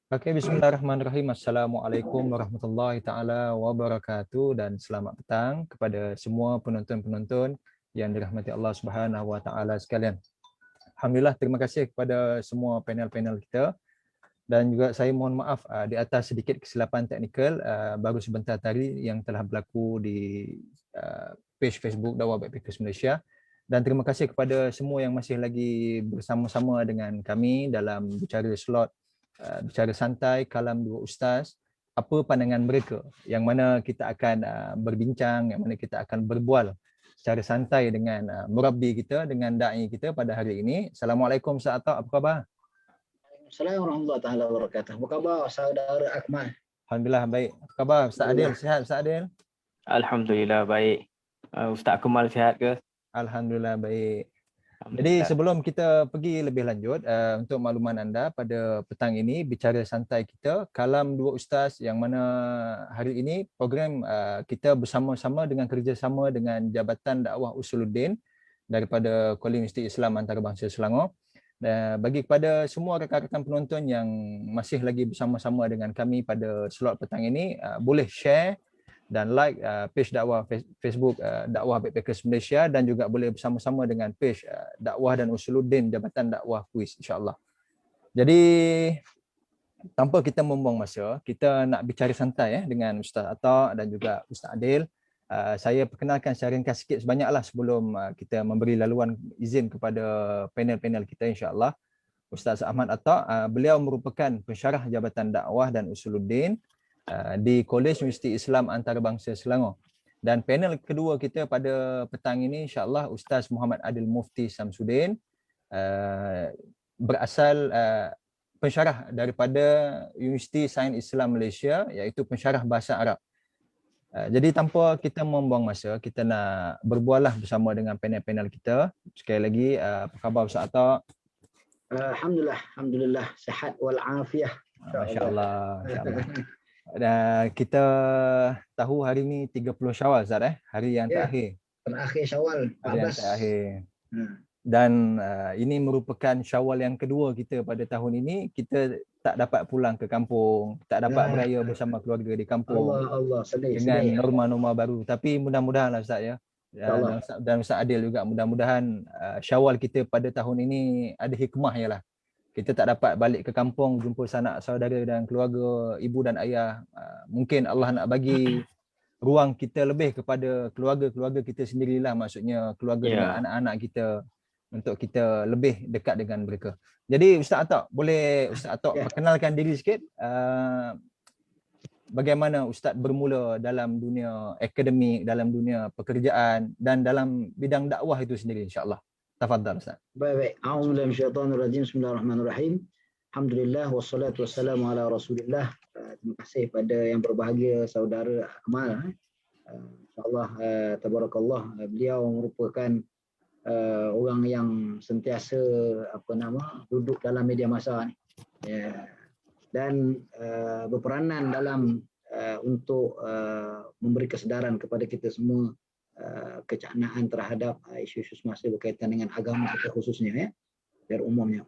Oke, bismillahirrahmanirrahim. Assalamualaikum warahmatullahi taala wabarakatuh dan selamat petang kepada semua penonton-penonton yang dirahmati Allah Subhanahu wa taala sekalian. Alhamdulillah, terima kasih kepada semua panel-panel kita dan juga saya mohon maaf di atas sedikit kesilapan teknikal baru sebentar tadi yang telah berlaku di page Facebook Dakwah Backpackers Malaysia. Dan terima kasih kepada semua yang masih lagi bersama-sama dengan kami dalam bicara slot bicara santai kalam dua ustaz, apa pandangan mereka, yang mana kita akan berbincang, yang mana kita akan berbual secara santai dengan murabbi kita, dengan da'i kita pada hari ini. Assalamualaikum Ustaz Atta, apa khabar? Assalamualaikum warahmatullahi taala wabarakatuh. Apa khabar saudara Akmal? Alhamdulillah baik. Apa khabar Ustaz Adil? Sihat Ustaz Adil? Alhamdulillah baik. Ustaz Kemal sihat ke? Alhamdulillah baik. Jadi sebelum kita pergi lebih lanjut, untuk makluman anda, pada petang ini bicara santai kita kalam dua ustaz, yang mana hari ini program kita bersama-sama dengan kerjasama dengan Jabatan Dakwah Usuluddin daripada Kuala Universiti Islam Antarabangsa Selangor. Bagi kepada semua rakan-rakan penonton yang masih lagi bersama-sama dengan kami pada slot petang ini, boleh share dan like page dakwah Facebook Dakwah Backpackers Malaysia, dan juga boleh bersama-sama dengan page Dakwah dan Usuluddin Jabatan Dakwah Kuis, insya-Allah. Jadi tanpa kita membuang masa, kita nak bicara santai dengan Ustaz Atta dan juga Ustaz Adil. Saya perkenalkan secara ringkas sikit sebanyaklah sebelum kita memberi laluan izin kepada panel-panel kita, insya-Allah. Ustaz Ahmad Atta, beliau merupakan pensyarah Jabatan Dakwah dan Usuluddin di Kolej Universiti Islam Antarabangsa Selangor. Dan panel kedua kita pada petang ini, insya-Allah, Ustaz Muhammad Adil Mufti Samsudin, berasal pensyarah daripada Universiti Sains Islam Malaysia, iaitu pensyarah bahasa Arab. Jadi tanpa kita membuang masa, kita nak berbual bersama dengan panel-panel kita. Sekali lagi, apa khabar Ustaz Atta? Alhamdulillah sihat wal afiah. Masya-Allah, masya-Allah. Dan kita tahu hari ni 30 Syawal Ustaz, hari yang terakhir. Terakhir Syawal 14. Hari yang terakhir. Dan ini merupakan Syawal yang kedua kita pada tahun ini. Kita tak dapat pulang ke kampung, tak dapat beraya bersama keluarga di kampung. Allah sedih dengan norma-norma baru. Tapi mudah-mudahanlah Ustaz ya. Dan Ustaz Adil juga, mudah-mudahan Syawal kita pada tahun ini ada hikmah ialah kita tak dapat balik ke kampung jumpa sanak saudara dan keluarga, ibu dan ayah. Mungkin Allah nak bagi ruang kita lebih kepada keluarga-keluarga kita sendirilah, maksudnya keluarga dengan anak-anak kita, untuk kita lebih dekat dengan mereka. Jadi Ustaz Atta, boleh Ustaz Atta perkenalkan diri sikit, bagaimana Ustaz bermula dalam dunia akademik, dalam dunia pekerjaan dan dalam bidang dakwah itu sendiri, insya-Allah. Tafadhal Ustaz. Baik. A'udzubillahi minasyaitonir rajim. Bismillahirrahmanirrahim. Alhamdulillah wassalatu wassalamu ala Rasulillah. Terima kasih pada yang berbahagia saudara Akmal. Insya-Allah tabarakallah, beliau merupakan orang yang sentiasa duduk dalam media massa ni. Dan berperanan dalam untuk memberi kesedaran kepada kita semua kecanaan terhadap isu-isu semasa berkaitan dengan agama kita khususnya, biar umumnya.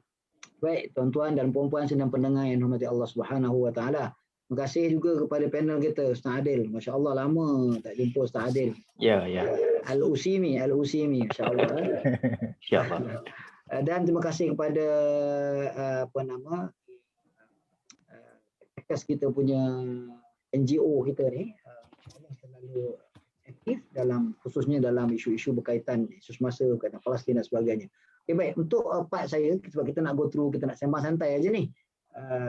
Baik, tuan-tuan dan puan-puan sedang pendengar yang dirahmati Allah Subhanahu wa taala. Terima kasih juga kepada panel kita Ustaz Adil. Masya-Allah, lama tak jumpa Ustaz Adil. Ya. Al-Usimi, masya-Allah. Insya-Allah. Dan terima kasih kepada kita punya NGO kita ni, selalu aktif dalam, khususnya dalam isu-isu berkaitan isu semasa, berkaitan Palestin dan sebagainya. Okay, baik, untuk part saya, sebab kita nak go through, kita nak sembang santai aja ni.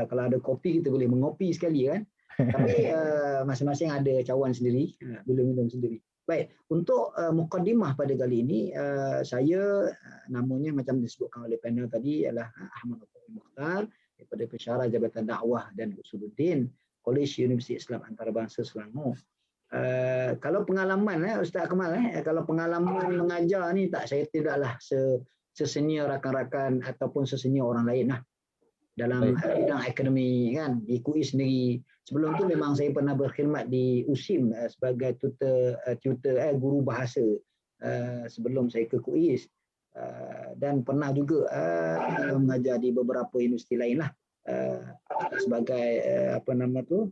Kalau ada kopi kita boleh mengopi sekali kan. Tapi masing-masing ada cawan sendiri, boleh minum sendiri. Baik, untuk mukadimah pada kali ini, saya namanya macam disebutkan oleh panel tadi adalah Ahmad Mukhtar daripada pensyarah Jabatan Dakwah dan Usuluddin Kolej Universiti Islam Antarabangsa Selangor. Kalau pengalaman Ustaz Kemal, kalau pengalaman mengajar ni saya tidaklah sesenior rakan-rakan ataupun sesenior orang lain dalam bidang akademik kan, di KUIS sendiri. Sebelum tu memang saya pernah berkhidmat di USIM sebagai tutor guru bahasa sebelum saya ke KUIS, dan pernah juga mengajar di beberapa universiti lain lah. sebagai apa nama tu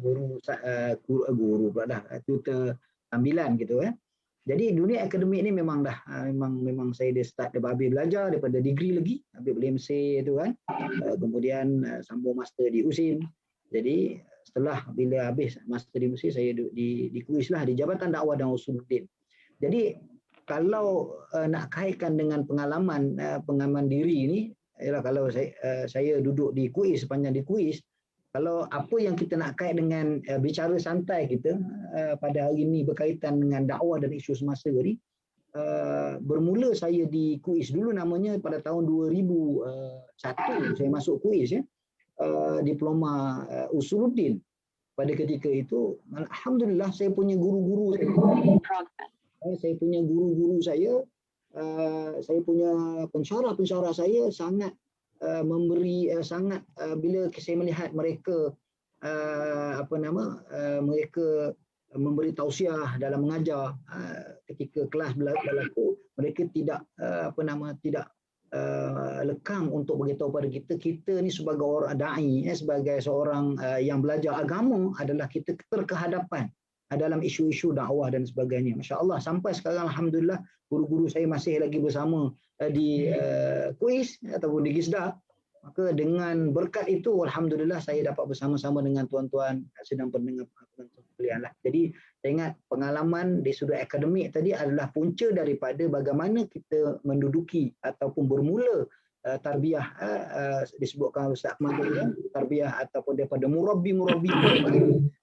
guru pula dah, tutor sambilan gitu kan. Jadi dunia akademik ni memang dah memang saya dah start daripada habis belajar daripada degree lagi, habis BMC tu kan. Kemudian sambung master di USIM. Jadi setelah bila habis master di USIM, saya di kuis lah di Jabatan Dakwah dan Usuluddin. Jadi kalau nak kaitkan dengan pengalaman diri ni, ialah kalau saya duduk di kuis, sepanjang di kuis, kalau apa yang kita nak kait dengan bicara santai kita pada hari ini berkaitan dengan dakwah dan isu semasa ni, bermula saya di kuis dulu, namanya pada tahun 2001 saya masuk kuis ya, diploma Usuluddin. Pada ketika itu alhamdulillah saya punya guru-guru saya punya pensyarah saya sangat memberi bila saya melihat mereka mereka memberi tausiah dalam mengajar ketika kelas berlaku, mereka tidak lekang untuk beritahu pada kita ni sebagai orang dai, sebagai seorang yang belajar agama, adalah kita terkehadapan dalam isu-isu dakwah dan sebagainya. Masya-Allah, sampai sekarang alhamdulillah guru-guru saya masih lagi bersama di kuis ataupun di GISDA. Maka dengan berkat itu alhamdulillah saya dapat bersama-sama dengan tuan-tuan sedang pendengar pilihan lah. Jadi saya ingat pengalaman di sudut akademik tadi adalah punca daripada bagaimana kita menduduki ataupun bermula tarbiyah, disebutkan Ustaz Ahmad tadi, tarbiyah ataupun daripada murabbi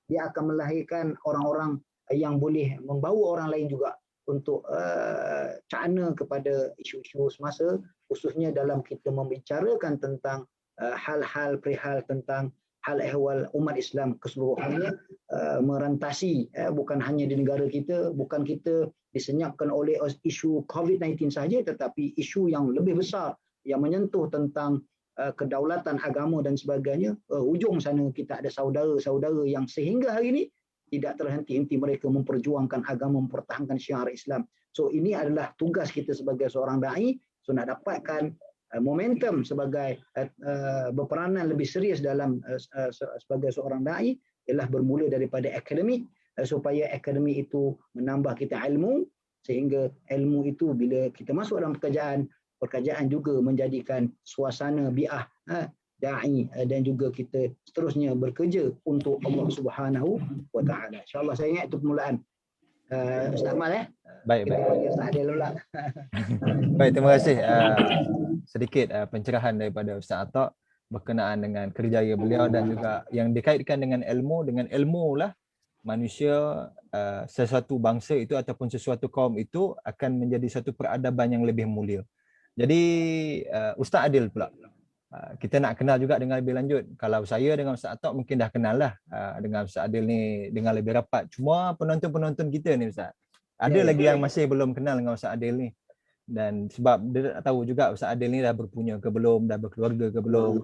dia akan melahirkan orang-orang yang boleh membawa orang lain juga untuk cakna kepada isu-isu semasa, khususnya dalam kita membicarakan tentang hal-hal perihal tentang hal ehwal umat Islam keseluruhannya, merantasi bukan hanya di negara kita, bukan kita disenyapkan oleh isu COVID-19 saja, tetapi isu yang lebih besar yang menyentuh tentang kedaulatan agama dan sebagainya. Hujung sana kita ada saudara-saudara yang sehingga hari ini tidak terhenti-henti mereka memperjuangkan agama, mempertahankan syiar Islam. So ini adalah tugas kita sebagai seorang dai. So nak dapatkan momentum sebagai berperanan lebih serius dalam sebagai seorang dai ialah bermula daripada akademik, supaya akademik itu menambah kita ilmu, sehingga ilmu itu bila kita masuk dalam pekerjaan juga menjadikan suasana bi'ah da'i, dan juga kita seterusnya bekerja untuk Allah Subhanahu wa taala. Insya-Allah saya ingat itu permulaan. Ustaz Amal Baik. Ustaz Adil pula. Baik, terima kasih. Sedikit pencerahan daripada Ustaz Atta berkenaan dengan kerjaya beliau dan juga yang dikaitkan dengan ilmu lah manusia, sesuatu bangsa itu ataupun sesuatu kaum itu akan menjadi satu peradaban yang lebih mulia. Jadi Ustaz Adil pula, kita nak kenal juga dengan lebih lanjut. Kalau saya dengan Ustaz Atta mungkin dah kenal lah dengan Ustaz Adil ni dengan lebih rapat. Cuma penonton-penonton kita ni Ustaz, ada lagi yang masih belum kenal dengan Ustaz Adil ni. Dan sebab dia tak tahu juga Ustaz Adil ni dah berpunya ke belum, dah berkeluarga ke belum.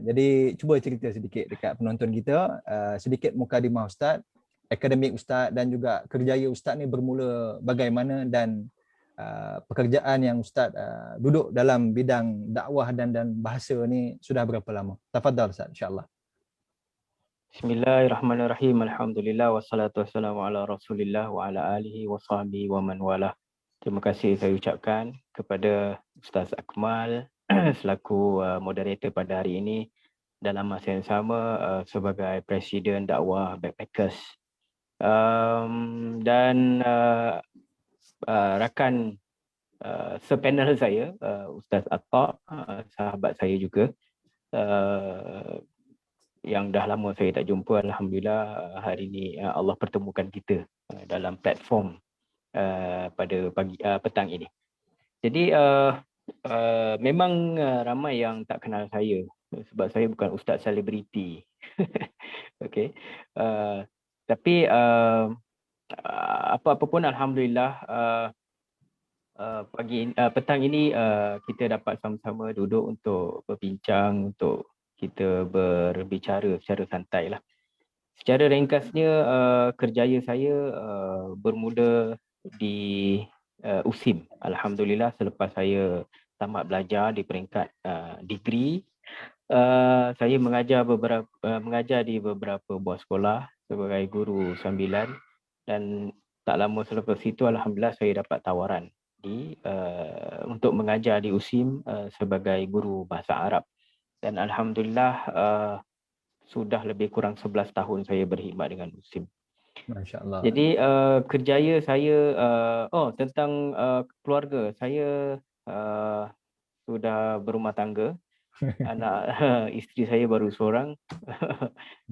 Jadi cuba cerita sedikit dekat penonton kita, sedikit mukadimah Ustaz, akademik Ustaz dan juga kerjaya Ustaz ni bermula bagaimana, dan pekerjaan yang Ustaz duduk dalam bidang dakwah dan bahasa ni sudah berapa lama? Tafadhal Ustaz, insya-Allah. Bismillahirrahmanirrahim. Alhamdulillah wassalatu wassalamu ala Rasulillah wa ala alihi wa sahbihi wa man walah. Terima kasih saya ucapkan kepada Ustaz Akmal selaku moderator pada hari ini, dalam masa yang sama sebagai Presiden Dakwah Backpackers, dan rakan sepanel saya, Ustaz Atta, sahabat saya juga, yang dah lama saya tak jumpa. Alhamdulillah hari ini Allah pertemukan kita dalam platform pada petang ini. Jadi memang ramai yang tak kenal saya sebab saya bukan ustaz selebriti. Okey. Tapi apa-apa pun alhamdulillah petang ini kita dapat sama-sama duduk untuk berbincang, untuk kita berbicara secara santai lah. Secara ringkasnya, kerjaya saya bermula di USIM. Alhamdulillah selepas saya tamat belajar di peringkat degree, Saya mengajar di beberapa buah sekolah sebagai guru sambilan, dan tak lama selepas itu alhamdulillah saya dapat tawaran untuk mengajar di USIM sebagai guru bahasa Arab, dan alhamdulillah sudah lebih kurang 11 tahun saya berkhidmat dengan USIM. Masya Allah. Jadi kerjaya saya tentang keluarga saya, sudah berumah tangga. Anak isteri saya baru seorang.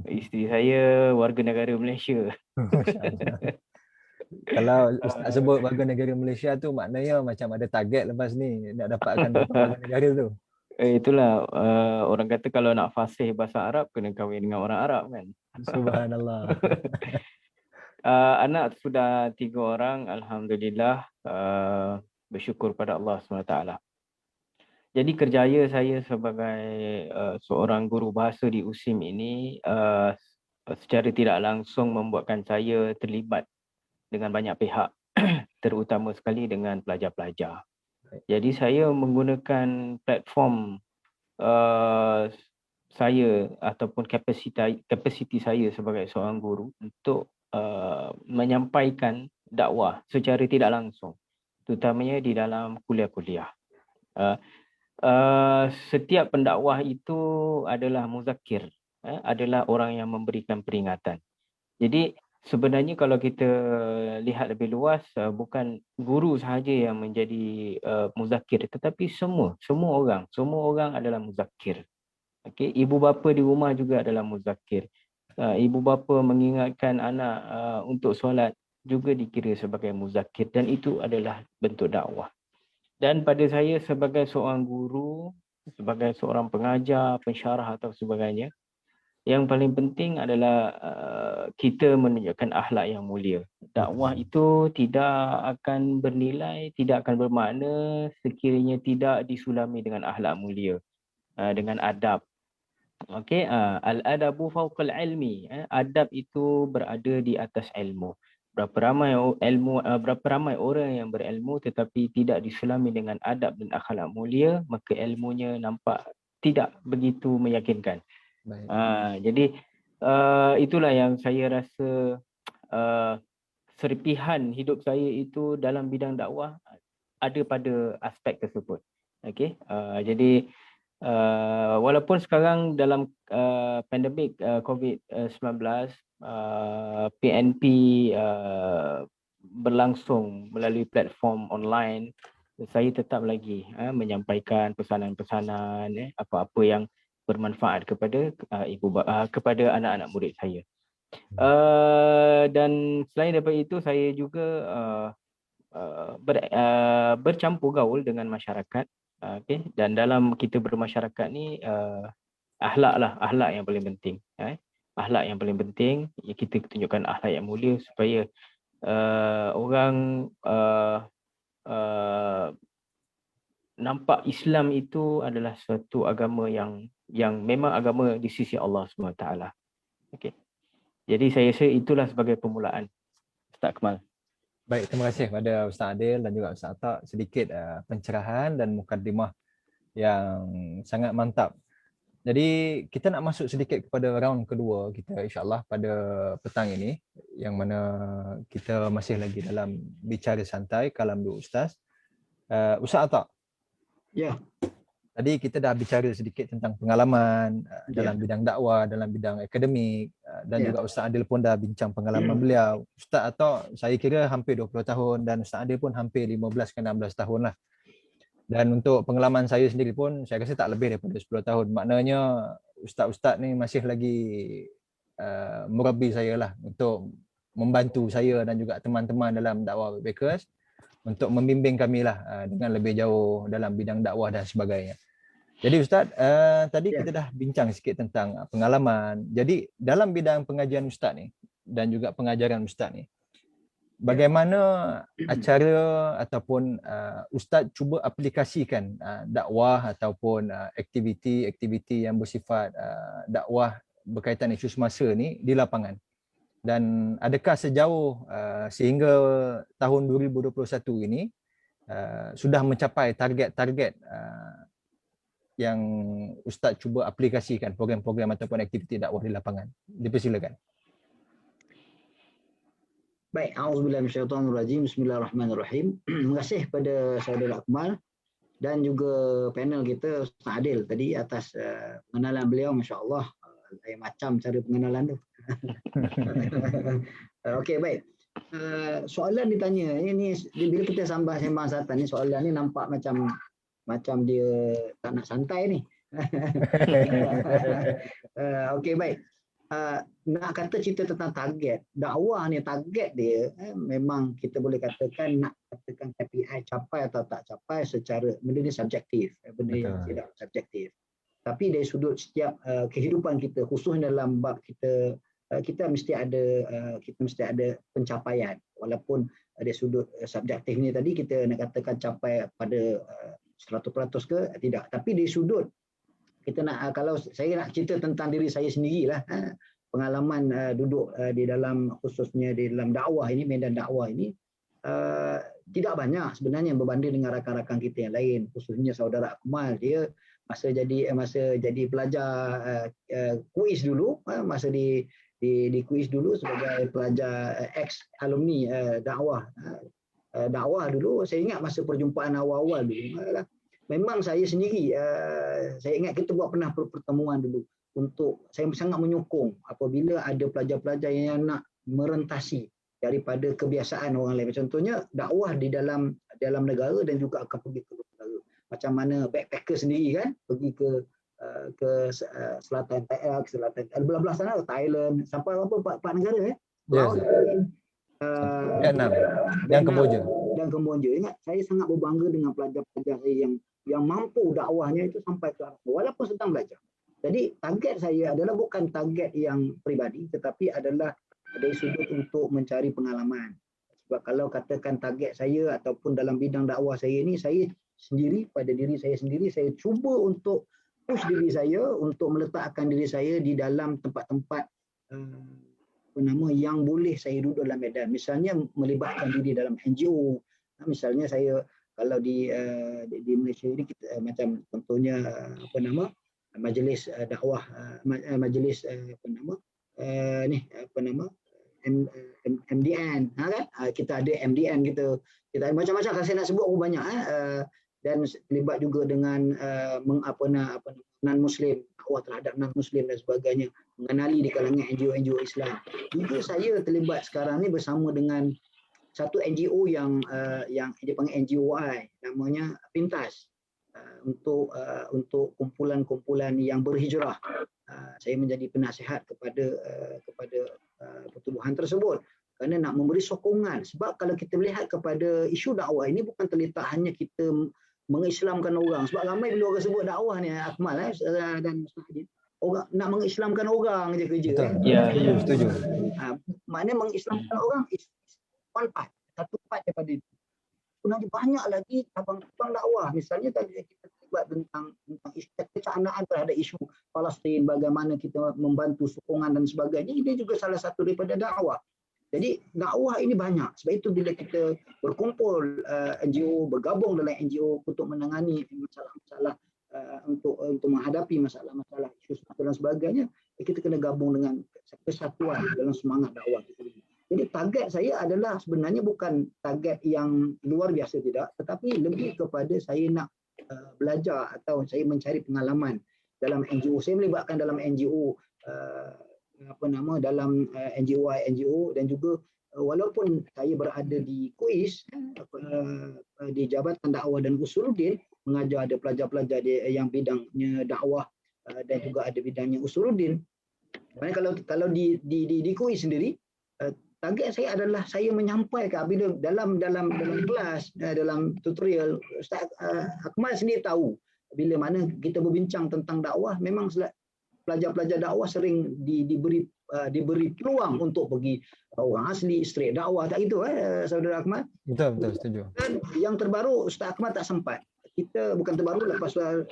Isteri saya warga negara Malaysia. Masya Allah. Kalau Ustaz sebut warga negara Malaysia tu maknanya macam ada target lepas ni nak dapatkan bukan warga negara tu. Itulah orang kata kalau nak fasih bahasa Arab kena kahwin dengan orang Arab kan. Subhanallah. Anak sudah 3 orang, alhamdulillah, bersyukur pada Allah SWT. Jadi kerjaya saya sebagai seorang guru bahasa di USIM ini secara tidak langsung membuatkan saya terlibat dengan banyak pihak, terutama sekali dengan pelajar-pelajar. Jadi saya menggunakan platform saya ataupun kapasiti saya sebagai seorang guru untuk menyampaikan dakwah secara tidak langsung, terutamanya di dalam kuliah-kuliah. Setiap pendakwah itu adalah muzakir, adalah orang yang memberikan peringatan. Jadi sebenarnya kalau kita lihat lebih luas, bukan guru sahaja yang menjadi muzakir, tetapi semua orang adalah muzakir. Okey, ibu bapa di rumah juga adalah muzakir. Ibu bapa mengingatkan anak untuk solat juga dikira sebagai muzakir, dan itu adalah bentuk dakwah. Dan pada saya sebagai seorang guru, sebagai seorang pengajar, pensyarah atau sebagainya, yang paling penting adalah kita menunjukkan akhlak yang mulia. Dakwah itu tidak akan bernilai, tidak akan bermakna sekiranya tidak disulami dengan akhlak mulia, dengan adab. Okey, al-adabu fawqal ilmi. Adab itu berada di atas ilmu. Berapa ramai orang yang berilmu tetapi tidak diselami dengan adab dan akhlak mulia, maka ilmunya nampak tidak begitu meyakinkan. Baik. Jadi itulah yang saya rasa serpihan hidup saya itu dalam bidang dakwah ada pada aspek tersebut. Okey, jadi walaupun sekarang dalam pandemik COVID-19, PNP berlangsung melalui platform online, saya tetap lagi menyampaikan pesanan-pesanan, apa-apa yang bermanfaat kepada kepada anak-anak murid saya. Dan selain daripada itu, saya juga bercampur gaul dengan masyarakat. Okay. Dan dalam kita bermasyarakat ni, akhlak yang paling penting. Akhlak yang paling penting, kita tunjukkan akhlak yang mulia supaya orang nampak Islam itu adalah suatu agama yang memang agama di sisi Allah SWT. Okay. Jadi saya rasa itulah sebagai permulaan. Ustaz Kamal. Baik, terima kasih kepada Ustaz Adil dan juga Ustaz Atta, sedikit pencerahan dan mukadimah yang sangat mantap. Jadi kita nak masuk sedikit kepada round kedua kita insya-Allah pada petang ini, yang mana kita masih lagi dalam bicara santai kalam dua ustaz. Ustaz Atta. Ya. Tadi kita dah bicara sedikit tentang pengalaman dalam bidang dakwah, dalam bidang akademik, dan juga Ustaz Adil pun dah bincang pengalaman beliau. Ustaz Atta saya kira hampir 20 tahun dan Ustaz Adil pun hampir 15 ke 16 tahun lah. Dan untuk pengalaman saya sendiri pun saya rasa tak lebih daripada 10 tahun. Maknanya ustaz-ustaz ni masih lagi murabi saya lah untuk membantu saya dan juga teman-teman dalam dakwah Backpackers untuk membimbing kami lah dengan lebih jauh dalam bidang dakwah dan sebagainya. Jadi Ustaz, tadi kita dah bincang sikit tentang pengalaman. Jadi dalam bidang pengajian Ustaz ni dan juga pengajaran Ustaz ni, bagaimana acara ataupun Ustaz cuba aplikasikan dakwah ataupun aktiviti-aktiviti yang bersifat dakwah berkaitan isu semasa ni di lapangan? Dan adakah sejauh sehingga tahun 2021 ini sudah mencapai target-target yang Ustaz cuba aplikasikan program-program ataupun aktiviti dakwah di lapangan? Dipersilakan. Baik, auzubillahi minasyaitonirrajim. Bismillahirrahmanirrahim. Terima kasih pada saudara Akmal dan juga panel kita Ustaz Adil tadi atas pengenalan beliau, masya-Allah. Lain macam cara pengenalan tu. Okey, baik. Soalan ditanya ini bila kita sembang satan ni, soalan ni nampak macam dia tak nak santai ni. Okey, baik. Nak kata cerita tentang target dakwah ni, target dia memang kita boleh katakan nak katakan KPI capai atau tak capai secara benda ni subjektif, benda yang tidak subjektif. Tapi dari sudut setiap kehidupan kita, khususnya dalam bab kita mesti ada pencapaian, walaupun dari sudut subjektif ni tadi kita nak katakan capai pada 100% ke tidak, tapi dari sudut kita nak, kalau saya nak cerita tentang diri saya sendirilah, pengalaman duduk di dalam, khususnya di dalam dakwah ini, medan dakwah ini tidak banyak sebenarnya berbanding dengan rakan-rakan kita yang lain, khususnya saudara Akmal. Dia masa jadi pelajar kuis dulu, masa di kuis dulu sebagai pelajar ex alumni dakwah dulu. Saya ingat masa perjumpaan awal-awal dulu, memang saya sendiri, saya ingat kita pernah pertemuan dulu untuk saya sangat menyokong apabila ada pelajar-pelajar yang nak merentasi daripada kebiasaan orang lain. Contohnya dakwah di dalam negara dan juga akan pergi ke luar negara. Macam mana backpacker sendiri kan, pergi ke selatan belah-belah sana, Thailand, sampai empat negara Vietnam dan Kemboja. Ingat, saya sangat berbangga dengan pelajar-pelajar saya yang mampu dakwahnya itu sampai ke arah walaupun sedang belajar. Jadi target saya adalah bukan target yang peribadi, tetapi adalah dari sudut untuk mencari pengalaman. Sebab kalau katakan target saya ataupun dalam bidang dakwah saya ini, saya sendiri, pada diri saya sendiri, saya cuba untuk push diri saya untuk meletakkan diri saya di dalam tempat-tempat yang boleh saya duduk dalam medan. Misalnya melibatkan diri dalam NGO. Misalnya saya kalau di Malaysia ini kita macam contohnya majlis dakwah, majlis MDN, kan? Kita ada MDN kita ada macam-macam, kalau saya nak sebut banyak, dan terlibat juga dengan non muslim, dakwah terhadap non muslim dan sebagainya, mengenali di kalangan NGO Islam. Juga saya terlibat sekarang ni bersama dengan satu NGO yang dipanggil NGOI, namanya Pintas, untuk kumpulan-kumpulan yang berhijrah. Saya menjadi penasihat kepada pertubuhan tersebut kerana nak memberi sokongan. Sebab kalau kita melihat kepada isu dakwah ini, bukan terletak hanya kita mengislamkan orang. Sebab ramai bila orang sebut dakwah ni, Akmal dan orang nak mengislamkan orang je kerja. Ya, setuju. Maknanya mengislamkan orang one part, satu part daripada itu. Sebenarnya banyak lagi cabang-cabang dakwah. Misalnya tadi kita terlibat tentang kecanaan terhadap isu Palestin, bagaimana kita membantu sokongan dan sebagainya. Ini juga salah satu daripada dakwah. Jadi dakwah ini banyak. Sebab itu bila kita berkumpul NGO, bergabung dalam NGO untuk menangani masalah-masalah, untuk menghadapi masalah-masalah isu dan sebagainya, kita kena gabung dengan kesatuan dalam semangat dakwah kita. Jadi target saya adalah sebenarnya bukan target yang luar biasa tidak, tetapi lebih kepada saya nak belajar atau saya mencari pengalaman dalam NGO. Saya melibatkan dalam NGO dalam NGO dan juga walaupun saya berada di KUIS, di Jabatan Dakwah dan Usuluddin, mengajar ada pelajar-pelajar yang bidangnya dakwah dan juga ada bidangnya usuluddin. Kalau di KUIS sendiri, target saya adalah saya menyampaikan bila dalam kelas, dalam tutorial, Ustaz Akmal sendiri tahu bila mana kita berbincang tentang dakwah, memang pelajar-pelajar dakwah sering diberi peluang untuk pergi orang asli straight dakwah, tak gitu saudara Akmal? Betul setuju. Dan yang terbaru Ustaz Akmal tak sempat. Kita bukan terbaru, lepas Ustaz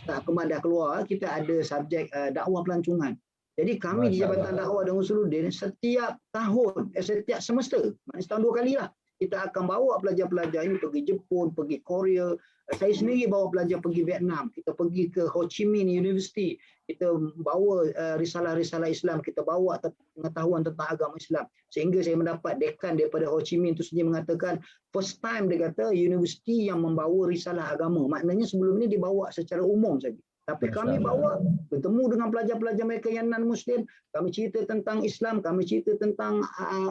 Akmal dah keluar, kita ada subjek dakwah pelancongan. Jadi kami di Jabatan Dakwah dan Usuluddin setiap tahun, setiap semester, maknanya setahun 2 kali lah, kita akan bawa pelajar-pelajar ini pergi Jepun, pergi Korea. Saya sendiri bawa pelajar pergi Vietnam. Kita pergi ke Ho Chi Minh University. Kita bawa risalah-risalah Islam. Kita bawa pengetahuan tentang agama Islam. Sehingga saya mendapat dekan daripada Ho Chi Minh itu sendiri mengatakan, first time dia kata universiti yang membawa risalah agama. Maknanya sebelum ini dibawa secara umum saja. Tapi kami bawa bertemu dengan pelajar-pelajar mereka yang non-Muslim, kami cerita tentang Islam, kami cerita tentang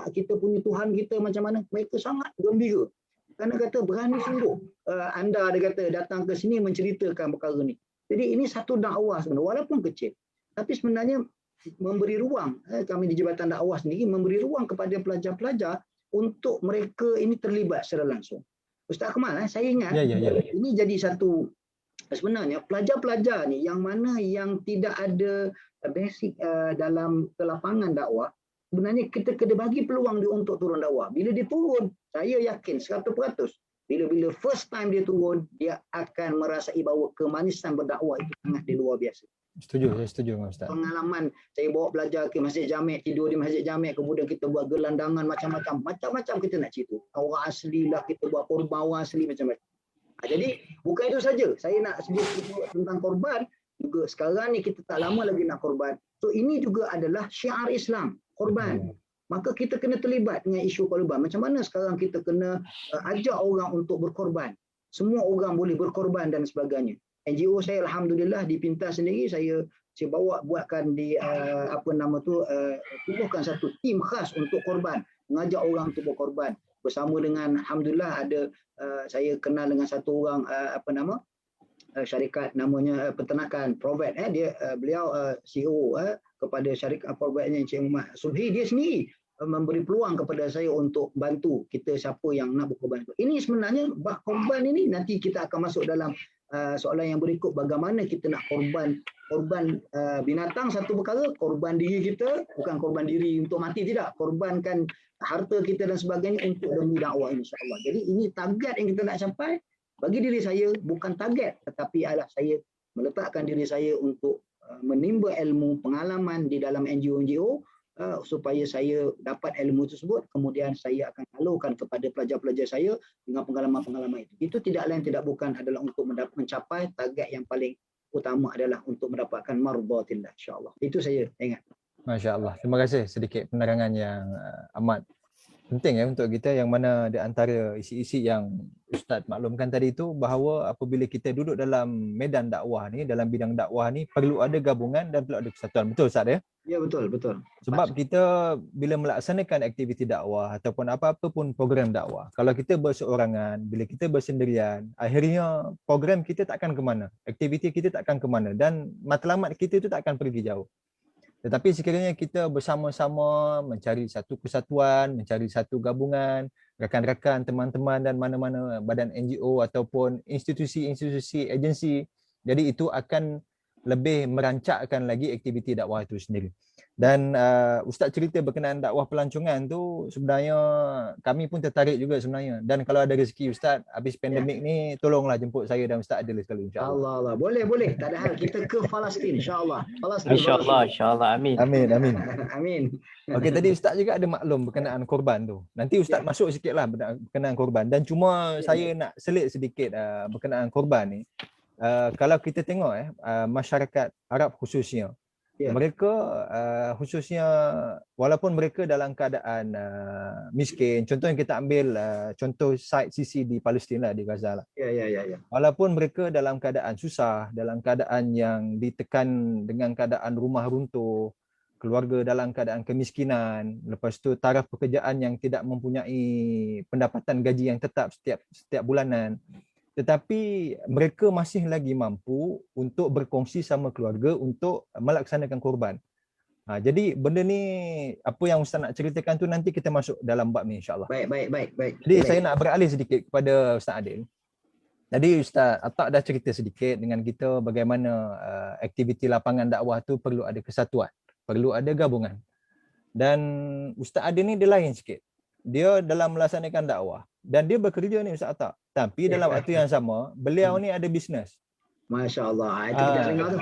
kita punya Tuhan kita macam mana. Mereka sangat gembira. Kerana kata berani sungguh anda, dia kata, datang ke sini menceritakan perkara ni. Jadi ini satu dakwah sebenarnya, walaupun kecil. Tapi sebenarnya memberi ruang, kami di Jabatan Dakwah sendiri memberi ruang kepada pelajar-pelajar untuk mereka ini terlibat secara langsung. Ustaz Kamal, saya ingat ini jadi satu. Sebenarnya pelajar-pelajar ni yang mana yang tidak ada basic dalam kelapangan dakwah, sebenarnya kita kena bagi peluang dia untuk turun dakwah. Bila dia turun, saya yakin 100%. Bila first time dia turun, dia akan merasai bahawa kemanisan berdakwah itu sangat di luar biasa. Saya setuju dengan Ustaz. Pengalaman saya bawa pelajar ke Masjid Jamek, tidur di Masjid Jamek, kemudian kita buat gelandangan macam-macam kita nak cerita. Orang asli lah, kita buat korban orang asli macam-macam. Jadi bukan itu saja. Saya nak sebut tentang korban juga. Sekarang ni kita tak lama lagi nak korban. So ini juga adalah syiar Islam, korban. Maka kita kena terlibat dengan isu korban. Macam mana sekarang kita kena ajak orang untuk berkorban. Semua orang boleh berkorban dan sebagainya. NGO saya alhamdulillah di Pintas sendiri saya bawa buatkan di tubuhkan satu tim khas untuk korban, mengajak orang untuk berkorban. Bersama dengan alhamdulillah ada saya kenal dengan satu orang syarikat namanya peternakan Provet, beliau CEO kepada syarikat Provetnya Encik Muhammad Sulhi, dia sendiri memberi peluang kepada saya untuk bantu kita siapa yang nak berkorban. Ini sebenarnya bab korban ini nanti kita akan masuk dalam soalan yang berikut, bagaimana kita nak korban binatang satu perkara, korban diri kita, bukan korban diri untuk mati, tidak, korbankan harta kita dan sebagainya untuk demi dakwah insya-Allah. Jadi ini target yang kita nak capai. Bagi diri saya bukan target, tetapi adalah saya meletakkan diri saya untuk menimba ilmu, pengalaman di dalam NGO supaya saya dapat ilmu tersebut, kemudian saya akan salurkan kepada pelajar-pelajar saya dengan pengalaman-pengalaman itu. Itu tidak lain tidak bukan adalah untuk mencapai target yang paling utama adalah untuk mendapatkan mardatillah insya-Allah. Itu saya ingat. Masya-Allah. Terima kasih sedikit penerangan yang amat penting untuk kita, yang mana di antara isi-isi yang Ustaz maklumkan tadi itu bahawa apabila kita duduk dalam medan dakwah ni, dalam bidang dakwah ni perlu ada gabungan dan perlu ada kesatuan. Betul Ustaz ya? Ya betul. Sebab kita bila melaksanakan aktiviti dakwah ataupun apa-apa pun program dakwah, kalau kita berseorangan, bila kita bersendirian, akhirnya program kita takkan ke mana, aktiviti kita takkan ke mana dan matlamat kita itu takkan pergi jauh. Tetapi sekiranya kita bersama-sama mencari satu kesatuan, mencari satu gabungan, rakan-rakan, teman-teman dan mana-mana badan NGO ataupun institusi-institusi, agensi, jadi itu akan lebih merancakkan lagi aktiviti dakwah itu sendiri. Dan Ustaz cerita berkenaan dakwah pelancongan tu, sebenarnya kami pun tertarik juga sebenarnya. Dan kalau ada rezeki Ustaz, habis pandemik ni tolonglah jemput saya dan Ustaz Adil sekali insya-Allah. Allah. Boleh. Tak ada hal. Kita ke Palestin insya-Allah. Insya-Allah. Amin. Amin. Okey, tadi Ustaz juga ada maklum berkenaan korban tu. Nanti Ustaz masuk sikitlah berkenaan korban, dan cuma saya nak selit sedikit berkenaan korban ni. Kalau kita tengok masyarakat Arab khususnya, mereka khususnya walaupun mereka dalam keadaan miskin, contohnya kita ambil contoh site Sisi di Palestin lah, di Gaza lah. Ya. Walaupun mereka dalam keadaan susah, dalam keadaan yang ditekan dengan keadaan rumah runtuh, keluarga dalam keadaan kemiskinan, lepas tu taraf pekerjaan yang tidak mempunyai pendapatan gaji yang tetap setiap bulanan, tetapi mereka masih lagi mampu untuk berkongsi sama keluarga untuk melaksanakan korban. Jadi benda ni apa yang Ustaz nak ceritakan tu nanti kita masuk dalam bab ni insya-Allah. Baik. Jadi saya nak beralih sedikit kepada Ustaz Adil. Tadi Ustaz Atak dah cerita sedikit dengan kita bagaimana aktiviti lapangan dakwah tu perlu ada kesatuan, perlu ada gabungan. Dan Ustaz Adil ni dia lain sikit. Dia dalam melaksanakan dakwah dan dia bekerja ni Ustaz Atak. Tapi dalam waktu yang sama, beliau ni ada bisnes. Masya-Allah. Itu kita dengar tu.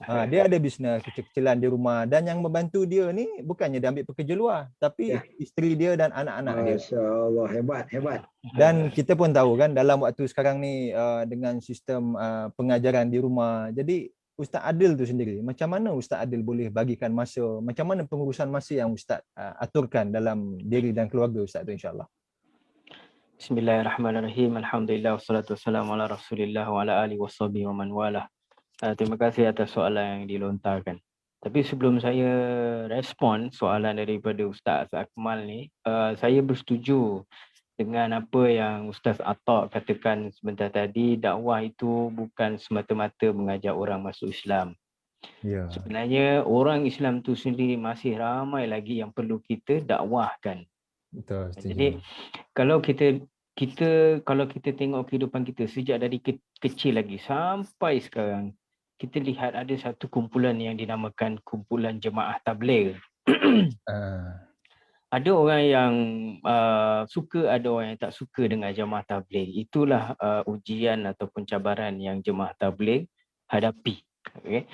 Dia ada bisnes kecil-kecilan di rumah dan yang membantu dia ni bukannya dia ambil pekerja luar tapi Ya. isteri dia dan anak-anak dia. Masya Allah, hebat, hebat. Dan kita pun tahu kan dalam waktu sekarang ni dengan sistem pengajaran di rumah. Jadi Ustaz Adil tu sendiri, macam mana Ustaz Adil boleh bagikan masa, macam mana pengurusan masa yang Ustaz aturkan dalam diri dan keluarga Ustaz tu insya-Allah. Bismillahirrahmanirrahim. Alhamdulillah wassalatu wassalamu ala Rasulillah wa ala alihi washabihi wa man walah. Terima kasih atas soalan yang dilontarkan. Tapi sebelum saya respon soalan daripada Ustaz Akmal ni, saya bersetuju dengan apa yang Ustaz Atta katakan sebentar tadi. Dakwah itu bukan semata-mata mengajak orang masuk Islam. Ya. Sebenarnya orang Islam tu sendiri masih ramai lagi yang perlu kita dakwahkan. Betul, setuju. Jadi kalau kita tengok kehidupan kita sejak dari kecil lagi sampai sekarang, kita lihat ada satu kumpulan yang dinamakan kumpulan jemaah tabligh. Ada orang yang suka, ada orang yang tak suka dengan jemaah tabligh. Itulah ujian ataupun cabaran yang jemaah tabligh hadapi. Okay.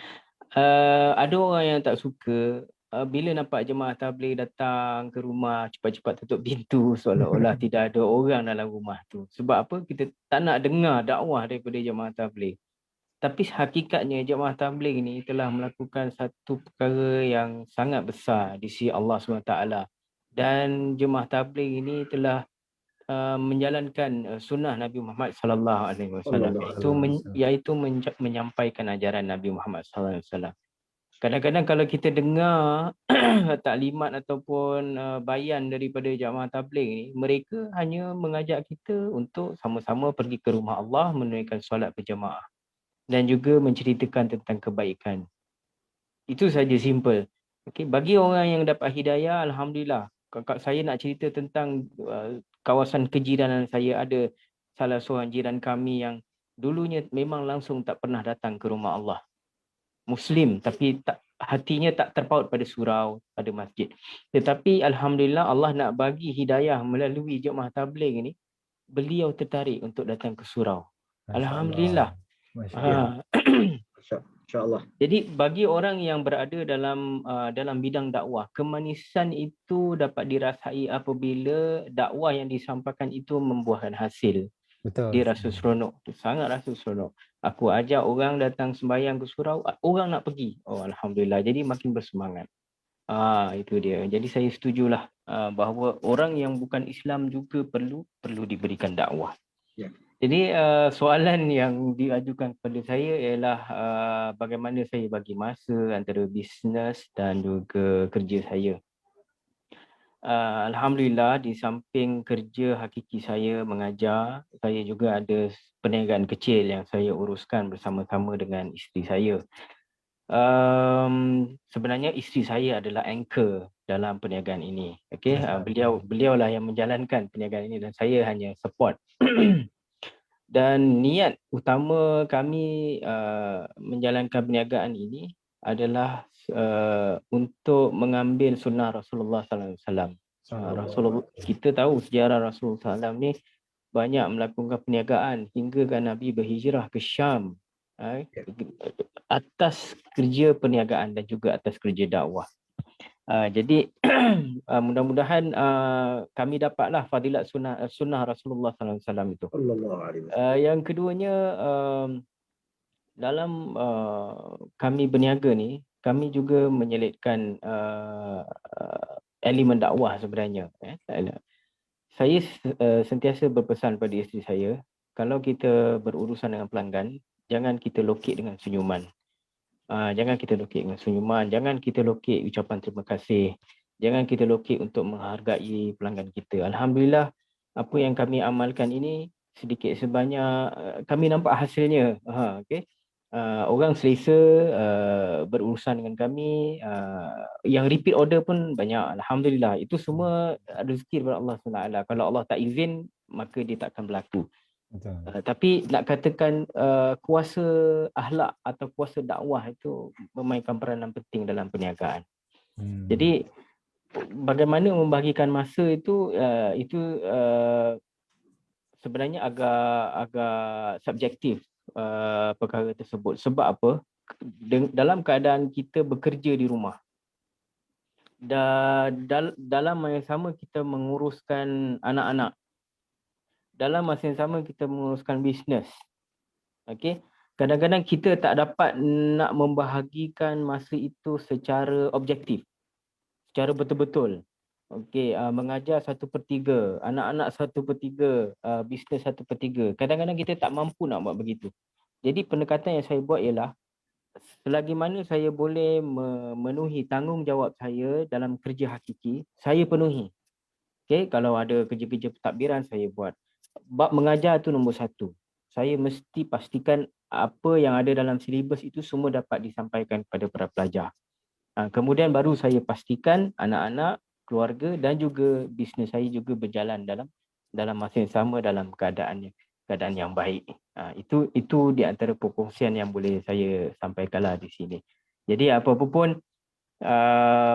Ada orang yang tak suka bila nampak jemaah tabligh datang ke rumah, cepat-cepat tutup pintu seolah-olah tidak ada orang dalam rumah tu. Sebab apa? Kita tak nak dengar dakwah daripada jemaah tabligh. Tapi hakikatnya jemaah tabligh ni telah melakukan satu perkara yang sangat besar di sisi Allah SWT. Dan jemaah tabligh ini telah menjalankan sunnah Nabi Muhammad sallallahu alaihi wasallam, iaitu menyampaikan ajaran Nabi Muhammad sallallahu alaihi wasallam. Kadang-kadang kalau kita dengar taklimat ataupun bayan daripada jemaah tabligh ni, mereka hanya mengajak kita untuk sama-sama pergi ke rumah Allah, menunaikan solat berjemaah dan juga menceritakan tentang kebaikan. Itu saja, simple. Okay. Bagi orang yang dapat hidayah, alhamdulillah. Kakak saya nak cerita tentang kawasan kejiranan saya. Ada salah seorang jiran kami yang dulunya memang langsung tak pernah datang ke rumah Allah. Muslim, tapi hatinya tak terpaut pada surau, pada masjid. Tetapi alhamdulillah Allah nak bagi hidayah melalui jemaah tabligh ini. Beliau tertarik untuk datang ke surau. Alhamdulillah. InsyaAllah. Jadi bagi orang yang berada dalam bidang dakwah, kemanisan itu dapat dirasai apabila dakwah yang disampaikan itu membuahkan hasil. Betul. Dia rasa seronok, sangat rasa seronok. Aku ajak orang datang sembahyang ke surau, orang nak pergi. Oh alhamdulillah, jadi makin bersemangat. Itu dia. Jadi saya setujulah bahawa orang yang bukan Islam juga perlu diberikan dakwah. Ya. Jadi soalan yang diajukan kepada saya ialah bagaimana saya bagi masa antara bisnes dan juga kerja saya. Alhamdulillah, di samping kerja hakiki saya mengajar, saya juga ada perniagaan kecil yang saya uruskan bersama-sama dengan isteri saya. Sebenarnya isteri saya adalah anchor dalam perniagaan ini. Okay? Beliaulah yang menjalankan perniagaan ini dan saya hanya support. Dan niat utama kami menjalankan perniagaan ini adalah untuk mengambil sunnah Rasulullah sallallahu alaihi wasallam. Rasulullah, kita tahu sejarah Rasulullah SAW ni banyak melakukan perniagaan hingga kan Nabi berhijrah ke Syam atas kerja perniagaan dan juga atas kerja dakwah. Jadi mudah-mudahan kami dapatlah fadilat sunnah Rasulullah SAW itu. Yang keduanya, dalam kami berniaga ni, kami juga menyelitkan elemen dakwah sebenarnya. Saya sentiasa berpesan pada isteri saya, kalau kita berurusan dengan pelanggan, jangan kita lokek dengan senyuman. Jangan kita lokek dengan senyuman, jangan kita lokek ucapan terima kasih, jangan kita lokek untuk menghargai pelanggan kita. Alhamdulillah, apa yang kami amalkan ini sedikit sebanyak kami nampak hasilnya. Okay. Orang selesa berurusan dengan kami, yang repeat order pun banyak. Alhamdulillah, itu semua rezeki daripada Allah SWT. Kalau Allah tak izin, maka dia tak akan berlaku. Tapi nak katakan kuasa akhlak atau kuasa dakwah itu memainkan peranan penting dalam perniagaan. Jadi bagaimana membahagikan masa itu sebenarnya agak subjektif perkara tersebut. Sebab apa? dalam keadaan kita bekerja di rumah. Dalam masa yang sama kita menguruskan anak-anak. Dalam masa yang sama kita menguruskan bisnes. Okey. Kadang-kadang kita tak dapat nak membahagikan masa itu secara objektif, secara betul-betul. Okey, mengajar 1/3, anak-anak 1/3, bisnes 1/3. Kadang-kadang kita tak mampu nak buat begitu. Jadi pendekatan yang saya buat ialah selagi mana saya boleh memenuhi tanggungjawab saya dalam kerja hakiki, saya penuhi. Okey, kalau ada kerja-kerja pentadbiran saya buat. Bab mengajar tu nombor 1. Saya mesti pastikan apa yang ada dalam silibus itu semua dapat disampaikan kepada para pelajar. Kemudian baru saya pastikan anak-anak, keluarga dan juga bisnes saya juga berjalan dalam masa yang sama dalam keadaan yang baik. Itu di antara perkongsian yang boleh saya sampaikanlah di sini. Jadi apa-apa pun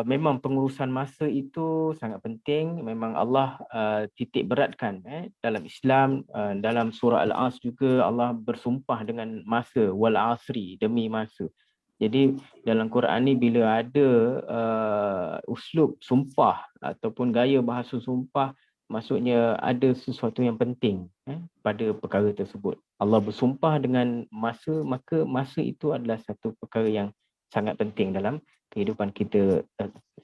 memang pengurusan masa itu sangat penting. Memang Allah titik beratkan dalam Islam, dalam surah Al-As juga Allah bersumpah dengan masa, wal asri, demi masa. Jadi dalam Quran ni bila ada uslub sumpah ataupun gaya bahasa sumpah, maksudnya ada sesuatu yang penting pada perkara tersebut. Allah bersumpah dengan masa, maka masa itu adalah satu perkara yang sangat penting dalam kehidupan kita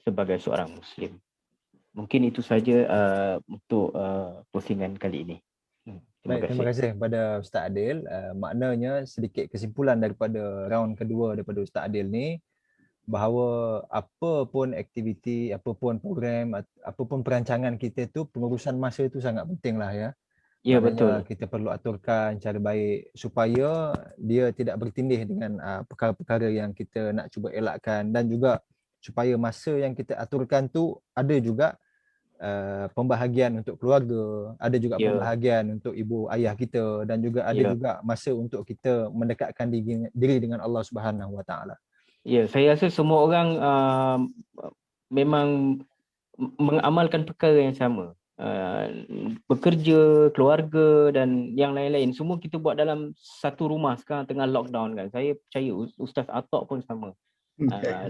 sebagai seorang Muslim. Mungkin itu saja untuk postingan kali ini. Terima kasih kepada Ustaz Adil. Maknanya sedikit kesimpulan daripada round kedua daripada Ustaz Adil ni, bahawa apa pun aktiviti, apa pun program, apa pun perancangan kita tu, pengurusan masa tu sangat penting lah ya. Ya, maknanya betul. Kita perlu aturkan cara baik supaya dia tidak bertindih dengan perkara-perkara yang kita nak cuba elakkan, dan juga supaya masa yang kita aturkan tu ada juga pembahagian untuk keluarga, ada juga pembahagian untuk ibu ayah kita, dan juga ada juga masa untuk kita mendekatkan diri dengan Allah Subhanahu Wa Taala. Ya, saya rasa semua orang memang mengamalkan perkara yang sama. Bekerja, keluarga dan yang lain-lain, semua kita buat dalam satu rumah. Sekarang tengah lockdown kan. Saya percaya Ustaz Atok pun sama.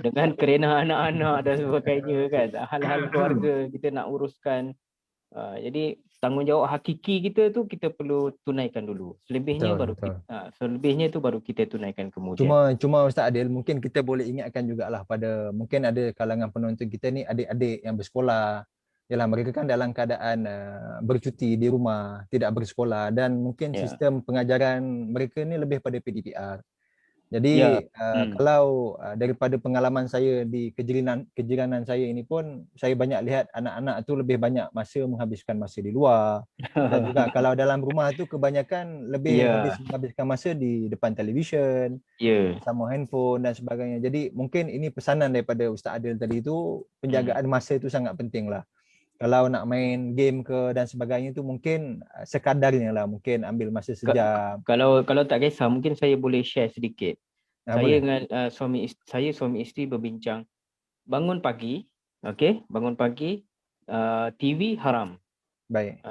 Dengan kerana anak-anak dan sebagainya kan, hal-hal keluarga kita nak uruskan. Jadi tanggungjawab hakiki kita tu kita perlu tunaikan dulu. Selebihnya selebihnya tu baru kita tunaikan kemudian. Cuma Ustaz Adil, mungkin kita boleh ingatkan jugalah pada mungkin ada kalangan penonton kita ni adik-adik yang bersekolah. Yalah, mereka kan dalam keadaan bercuti di rumah, tidak bersekolah, dan mungkin sistem pengajaran mereka ni lebih pada PDPR. Jadi kalau daripada pengalaman saya di kejiranan saya ini pun, saya banyak lihat anak-anak tu lebih banyak masa menghabiskan masa di luar. Dan juga kalau dalam rumah tu kebanyakan lebih menghabiskan masa di depan televisyen, sama handphone dan sebagainya. Jadi mungkin ini pesanan daripada Ustaz Adil tadi tu, penjagaan masa tu sangat penting lah. Kalau nak main game ke dan sebagainya tu mungkin sekadarnya lah, mungkin ambil masa sejam. Kalau tak kisah, mungkin saya boleh share sedikit. Saya dengan suami isteri berbincang. Bangun pagi, bangun pagi, TV haram. Baik.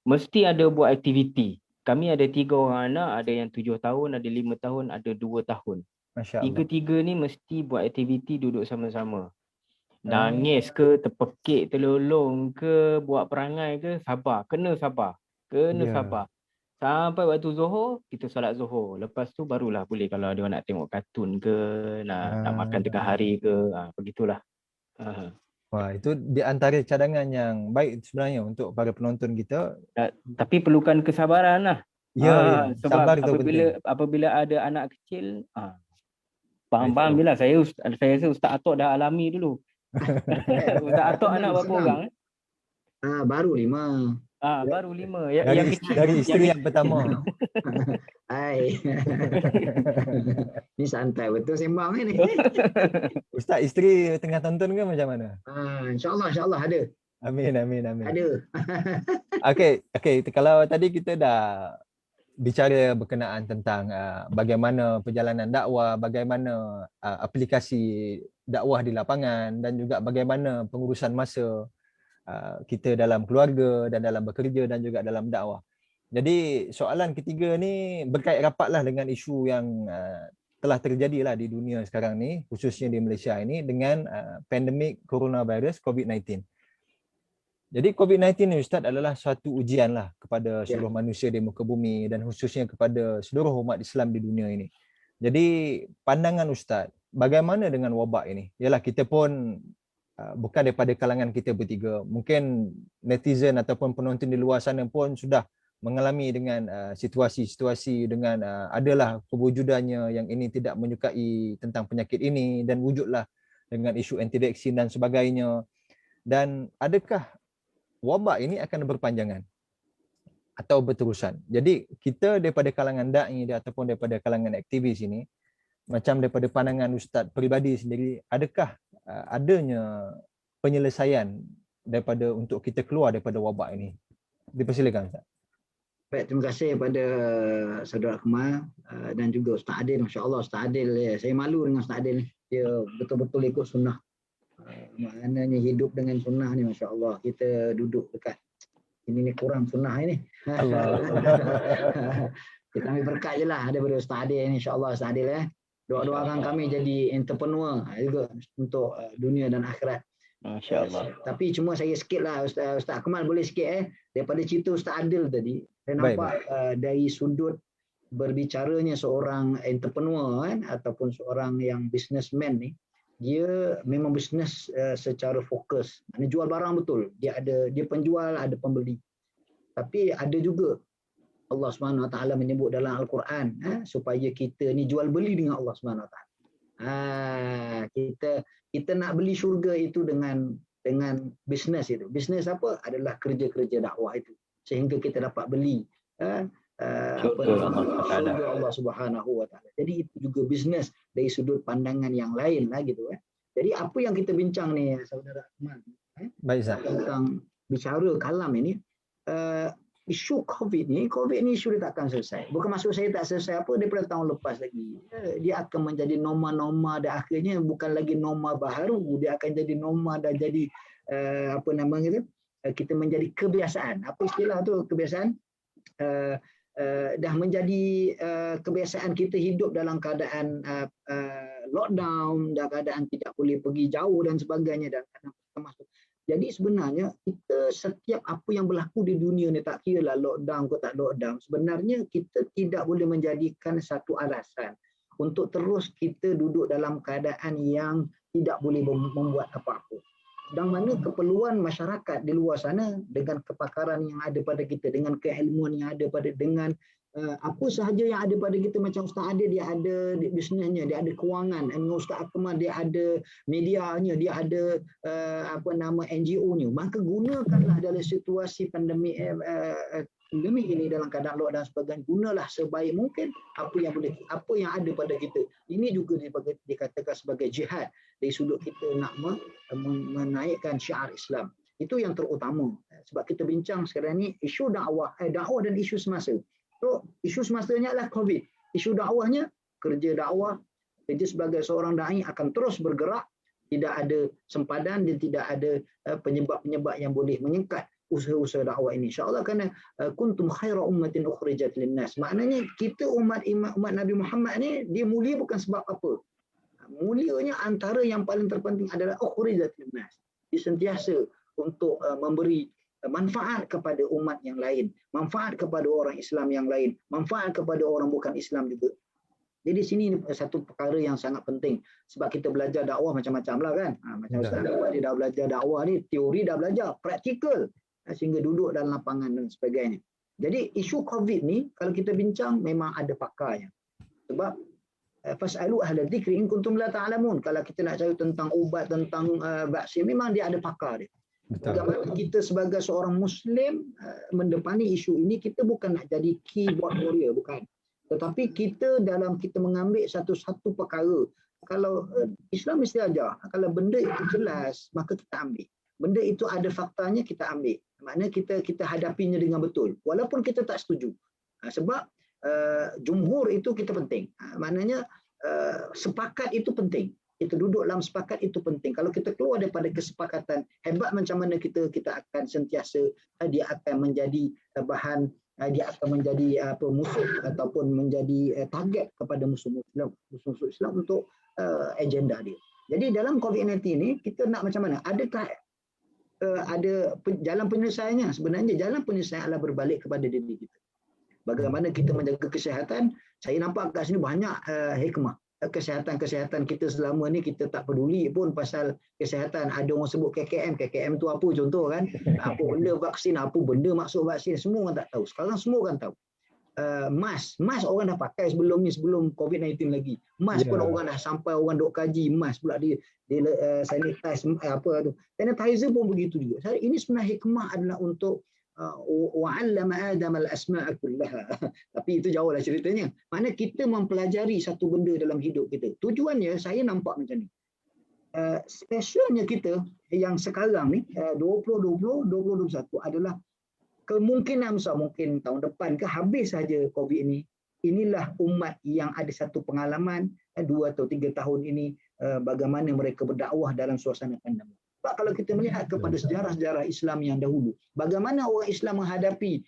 Mesti ada buat aktiviti. Kami ada 3 orang anak, ada yang 7 tahun, ada 5 tahun, ada 2 tahun. Masya Allah. Tiga-tiga ni mesti buat aktiviti duduk sama-sama. Nangis ke, terpekik, terlolong ke, buat perangai ke, sabar. Kena sabar. Sabar. Sampai waktu Zuhur, kita solat Zuhur. Lepas tu barulah boleh kalau ada orang nak tengok kartun ke, nak makan tengah hari ke, begitulah. Wah, itu di antara cadangan yang baik sebenarnya untuk para penonton kita. Tapi perlukan kesabaran lah. Sebab sabar apabila ada anak kecil, faham bila saya rasa Ustaz Atok dah alami dulu. Ustaz Atok anak berapa orang? Baru 5. Baru 5. Yang kecil dari isteri yang pertama. Hai. Ni santai betul sembang ni. Ustaz, isteri tengah tonton ke macam mana? InsyaAllah ada. Amin. Ada. Okey, kalau tadi kita dah bicara berkenaan tentang bagaimana perjalanan dakwah, bagaimana aplikasi dakwah di lapangan, dan juga bagaimana pengurusan masa kita dalam keluarga dan dalam bekerja dan juga dalam dakwah. Jadi soalan ketiga ni berkait rapatlah dengan isu yang telah terjadilah di dunia sekarang ni, khususnya di Malaysia ini dengan pandemik coronavirus COVID-19. Jadi COVID-19 ni Ustaz adalah suatu ujian lah kepada seluruh manusia di muka bumi dan khususnya kepada seluruh umat Islam di dunia ini. Jadi pandangan Ustaz, bagaimana dengan wabak ini? Yalah, kita pun bukan daripada kalangan kita bertiga. Mungkin netizen ataupun penonton di luar sana pun sudah mengalami dengan situasi-situasi dengan adalah kewujudannya yang ini tidak menyukai tentang penyakit ini dan wujudlah dengan isu anti-vaksin dan sebagainya. Dan adakah wabak ini akan berpanjangan atau berterusan? Jadi kita daripada kalangan da'i ataupun daripada kalangan aktivis ini, macam daripada pandangan Ustaz peribadi sendiri, adakah adanya penyelesaian daripada untuk kita keluar daripada wabak ini? Dipersilakan Ustaz. Baik, terima kasih kepada saudara Akmal dan juga Ustaz Adil. Masya-Allah Ustaz Adil, saya malu dengan Ustaz Adil ni. Dia betul-betul ikut sunnah. Maknanya hidup dengan sunnah ni, masya-Allah. Kita duduk dekat ini kurang sunnah ini. Kita ambil berkat je lah daripada Ustaz Adil ni, insya-Allah Ustaz Adil. Doa-doakan kami jadi entrepreneur juga untuk dunia dan akhirat. Masya-Allah. Tapi cuma saya sikit lah Ustaz Akmal, boleh sikit daripada cerita Ustaz Adil tadi. Saya nampak dari sudut berbicaranya seorang entrepreneur ataupun seorang yang businessman ni, dia memang bisnes secara fokus. Dia jual barang betul. Dia penjual, ada pembeli. Tapi ada juga Allah Subhanahu Wa Taala menyebut dalam Al-Quran supaya kita ni jual beli dengan Allah Subhanahu Wa Taala. Kita nak beli syurga itu dengan bisnes itu. Bisnes apa? Adalah kerja-kerja dakwah itu. Sehingga kita dapat beli syurga Allah Subhanahu Wa Taala. Jadi itu juga bisnes dari sudut pandangan yang lain lah gitu. Jadi apa yang kita bincang ni saudara Akmal, baik Ustaz, tentang bicara kalam ini, isu COVID ni isu dia takkan selesai. Bukan maksud saya tak selesai apa daripada tahun lepas lagi. Dia akan menjadi norma dan akhirnya bukan lagi norma baharu, dia akan jadi norma dan jadi kita menjadi kebiasaan. Apa istilah tu kebiasaan? Dah menjadi kebiasaan kita hidup dalam keadaan lockdown, dalam keadaan tidak boleh pergi jauh dan sebagainya, dan termasuk. Jadi sebenarnya kita setiap apa yang berlaku di dunia ni, tak kira lah lockdown ke tak lockdown, sebenarnya kita tidak boleh menjadikan satu alasan untuk terus kita duduk dalam keadaan yang tidak boleh membuat apa-apa. Sedang mana keperluan masyarakat di luar sana dengan kepakaran yang ada pada kita, dengan keilmuan yang ada dengan apa sahaja yang ada pada kita. Macam Ustaz Adil, dia ada bisnesnya, dia ada kewangan. Ustaz Akmal, dia ada medianya, dia ada NGO-nya. Maka gunakanlah dalam situasi pandemik ini, dalam keadaan lockdown dan sebagainya, gunalah sebaik mungkin apa yang ada pada kita. Ini juga dikatakan sebagai jihad dari sudut kita nak menaikkan syiar Islam. Itu yang terutama. Sebab kita bincang sekarang ni isu dakwah dan isu semasa. So, isu semasanya adalah COVID. Isu dakwahnya, kerja dakwah, kerja sebagai seorang da'i akan terus bergerak. Tidak ada sempadan dan tidak ada penyebab-penyebab yang boleh menyingkat usaha-usaha dakwah ini. InsyaAllah, kerana kuntum khaira ummatin ukhrijat linnas. Maknanya kita umat Nabi Muhammad ni, dia mulia bukan sebab apa. Mulianya antara yang paling terpenting adalah ukhrijat linnas. Dia sentiasa untuk memberi manfaat kepada umat yang lain, manfaat kepada orang Islam yang lain, manfaat kepada orang bukan Islam juga. Jadi sini satu perkara yang sangat penting, sebab kita belajar dakwah macam-macam lah kan. Macam Ustaz dia dah belajar dakwah ni, teori dah belajar, praktikal sehingga duduk dalam lapangan dan sebagainya. Jadi isu COVID ni kalau kita bincang memang ada pakarnya. Sebab fas'alu ahla dzikri in kuntum la ta'lamun. Kalau kita nak cari tentang ubat, tentang vaksin, memang dia ada pakar dia. Bagaimana kita sebagai seorang Muslim mendepani isu ini, kita bukan nak jadi keyboard warrior, bukan. Tetapi kita mengambil satu-satu perkara. Kalau Islam mesti ajar, kalau benda itu jelas, maka kita ambil. Benda itu ada faktanya, kita ambil. Maknanya kita hadapinya dengan betul. Walaupun kita tak setuju. Sebab jumhur itu kita penting. Maknanya sepakat itu penting. Kita duduk dalam sepakat itu penting. Kalau kita keluar daripada kesepakatan, hebat macam mana kita akan sentiasa, dia akan menjadi bahan dia akan menjadi musuh ataupun menjadi target kepada musuh-musuh Islam untuk agenda dia. Jadi dalam COVID-19 ni kita nak macam mana? Adakah ada jalan penyelesaiannya? Sebenarnya jalan penyelesaian adalah berbalik kepada diri kita. Bagaimana kita menjaga kesihatan? Saya nampak kat sini banyak hikmah. Kesihatan kita selama ni kita tak peduli pun pasal kesihatan. Ada orang sebut KKM tu apa contoh kan? Apa benda vaksin, apa benda maksud vaksin, semua orang tak tahu. Sekarang semua orang tahu. Mask orang dah pakai sebelum COVID-19 lagi. Mask pun orang dah sampai, orang duk kaji mask pula di sanitize apa tu. Sanitizer pun begitu juga. Ini sebenarnya hikmah adalah untuk wa'allama Adam al-asma'a kullaha. Tapi itu jauhlah ceritanya. Maknanya kita mempelajari satu benda dalam hidup kita. Tujuannya saya nampak macam ni. Specialnya kita yang sekarang ni 2020, 2021 adalah kemungkinan besar mungkin tahun depan ke habis saja COVID ini. Inilah umat yang ada satu pengalaman 2 atau 3 tahun ini bagaimana mereka berdakwah dalam suasana pandemik. Sebab kalau kita melihat kepada sejarah-sejarah Islam yang dahulu, bagaimana orang Islam menghadapi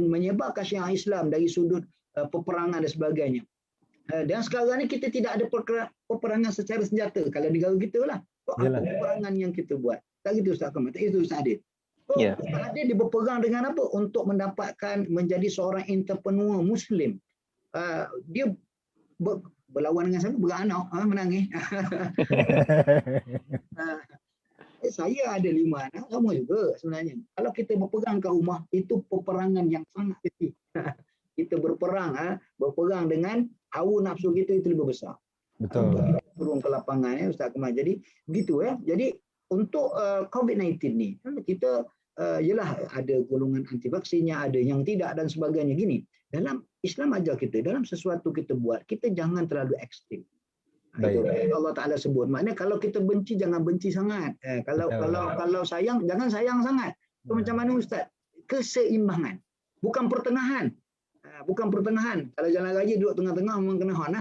menyebarkan syiar Islam dari sudut peperangan dan sebagainya. Dan sekarang ni kita tidak ada peperangan secara senjata. Kalau negara kita lah, apa peperangan yang kita buat? Tak gitu Ustaz Kamal, tak itu Ustaz Adil. Ustaz Adil dia berperang dengan apa? Untuk mendapatkan menjadi seorang entrepreneur Muslim. Dia berlawan dengan siapa? Beranak, menangis. Saya ada 5 anak, sama juga sebenarnya. Kalau kita berperang kat rumah, itu peperangan yang sangat kecil. Kita berperang dengan hawa nafsu kita itu lebih besar. Betul. Untuk kita turun ke lapangan Ustaz Kamal. Jadi begitu Jadi untuk COVID-19 ni kita ialah ada golongan anti vaksinnya, ada yang tidak dan sebagainya. Gini, dalam Islam ajar kita, dalam sesuatu kita buat, kita jangan terlalu ekstrim. Itu Allah Ta'ala sebut. Maknanya kalau kita benci, jangan benci sangat. Kalau sayang, jangan sayang sangat. So, macam mana Ustaz? Keseimbangan. Bukan pertengahan. Kalau jalan raya duduk tengah-tengah, memang kena hon.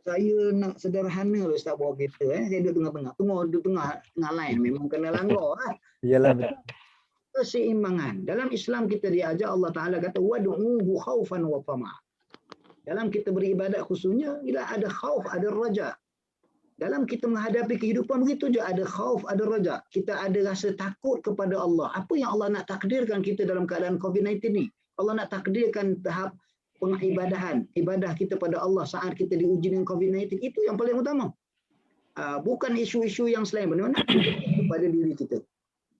Saya nak sederhana Ustaz bawa kereta. Saya duduk tengah-tengah. Duduk tengah line. Memang kena langgar. Iyalah betul. Keseimbangan. Dalam Islam kita diajar, Allah Ta'ala kata, wadu'uhu khawfan wa tama'a. Dalam kita beribadat khususnya, bila ada khauf, ada raja. Dalam kita menghadapi kehidupan begitu je, ada khauf, ada raja. Kita ada rasa takut kepada Allah. Apa yang Allah nak takdirkan kita dalam keadaan COVID-19 ni? Allah nak takdirkan tahap pengibadahan, ibadah kita pada Allah saat kita diuji dengan COVID-19. Itu yang paling utama. Bukan isu-isu yang selain, benar-benar kepada diri kita.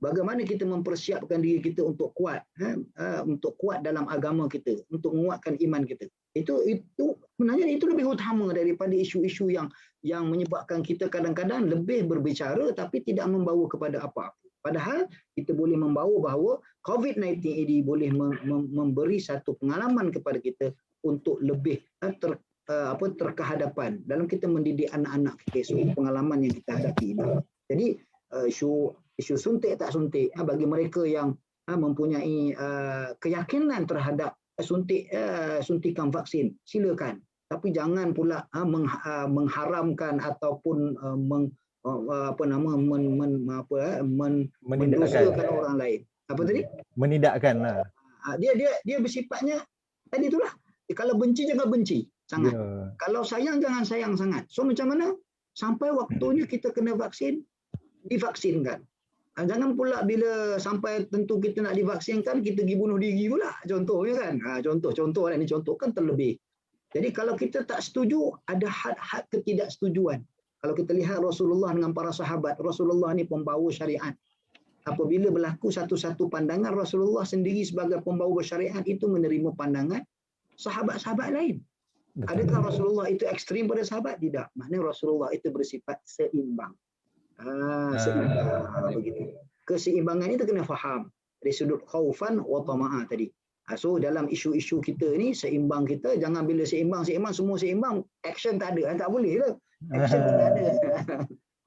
Bagaimana kita mempersiapkan diri kita untuk kuat, untuk kuat dalam agama kita, untuk menguatkan iman kita. Itu sebenarnya itu lebih utama daripada isu-isu yang menyebabkan kita kadang-kadang lebih berbicara tapi tidak membawa kepada apa-apa. Padahal kita boleh membawa bahawa COVID-19 ini boleh memberi satu pengalaman kepada kita untuk lebih terkehadapan dalam kita mendidik anak-anak kita, pengalaman yang kita hadapi ini. Jadi isu suntik tak suntik, bagi mereka yang mempunyai keyakinan terhadap suntikan vaksin, silakan. Tapi jangan pula mengharamkan ataupun mendosakan orang lain. Apa tadi? Menidakkan lah. Dia bersifatnya tadi itulah. Kalau benci jangan benci sangat. Kalau sayang jangan sayang sangat. So macam mana? Sampai waktunya kita kena vaksin, divaksinkan. Jangan pula bila sampai tentu kita nak divaksinkan, kita pergi bunuh diri pula. Contohnya kan. Contoh lah, ini contoh kan terlebih. Jadi kalau kita tak setuju, ada had-had ketidaksetujuan. Kalau kita lihat Rasulullah dengan para sahabat, Rasulullah ni pembawa syariat. Apabila berlaku satu-satu pandangan, Rasulullah sendiri sebagai pembawa syariat itu menerima pandangan sahabat-sahabat lain. Betul. Adakah Rasulullah itu ekstrim pada sahabat? Tidak. Maknanya Rasulullah itu bersifat seimbang. Begitu. Keseimbangan itu kena faham dari sudut khaufan wa tama'a tadi. So dalam isu-isu kita ni, seimbang kita, jangan bila seimbang semua seimbang, action tak ada, tak boleh lah. Action tak ada.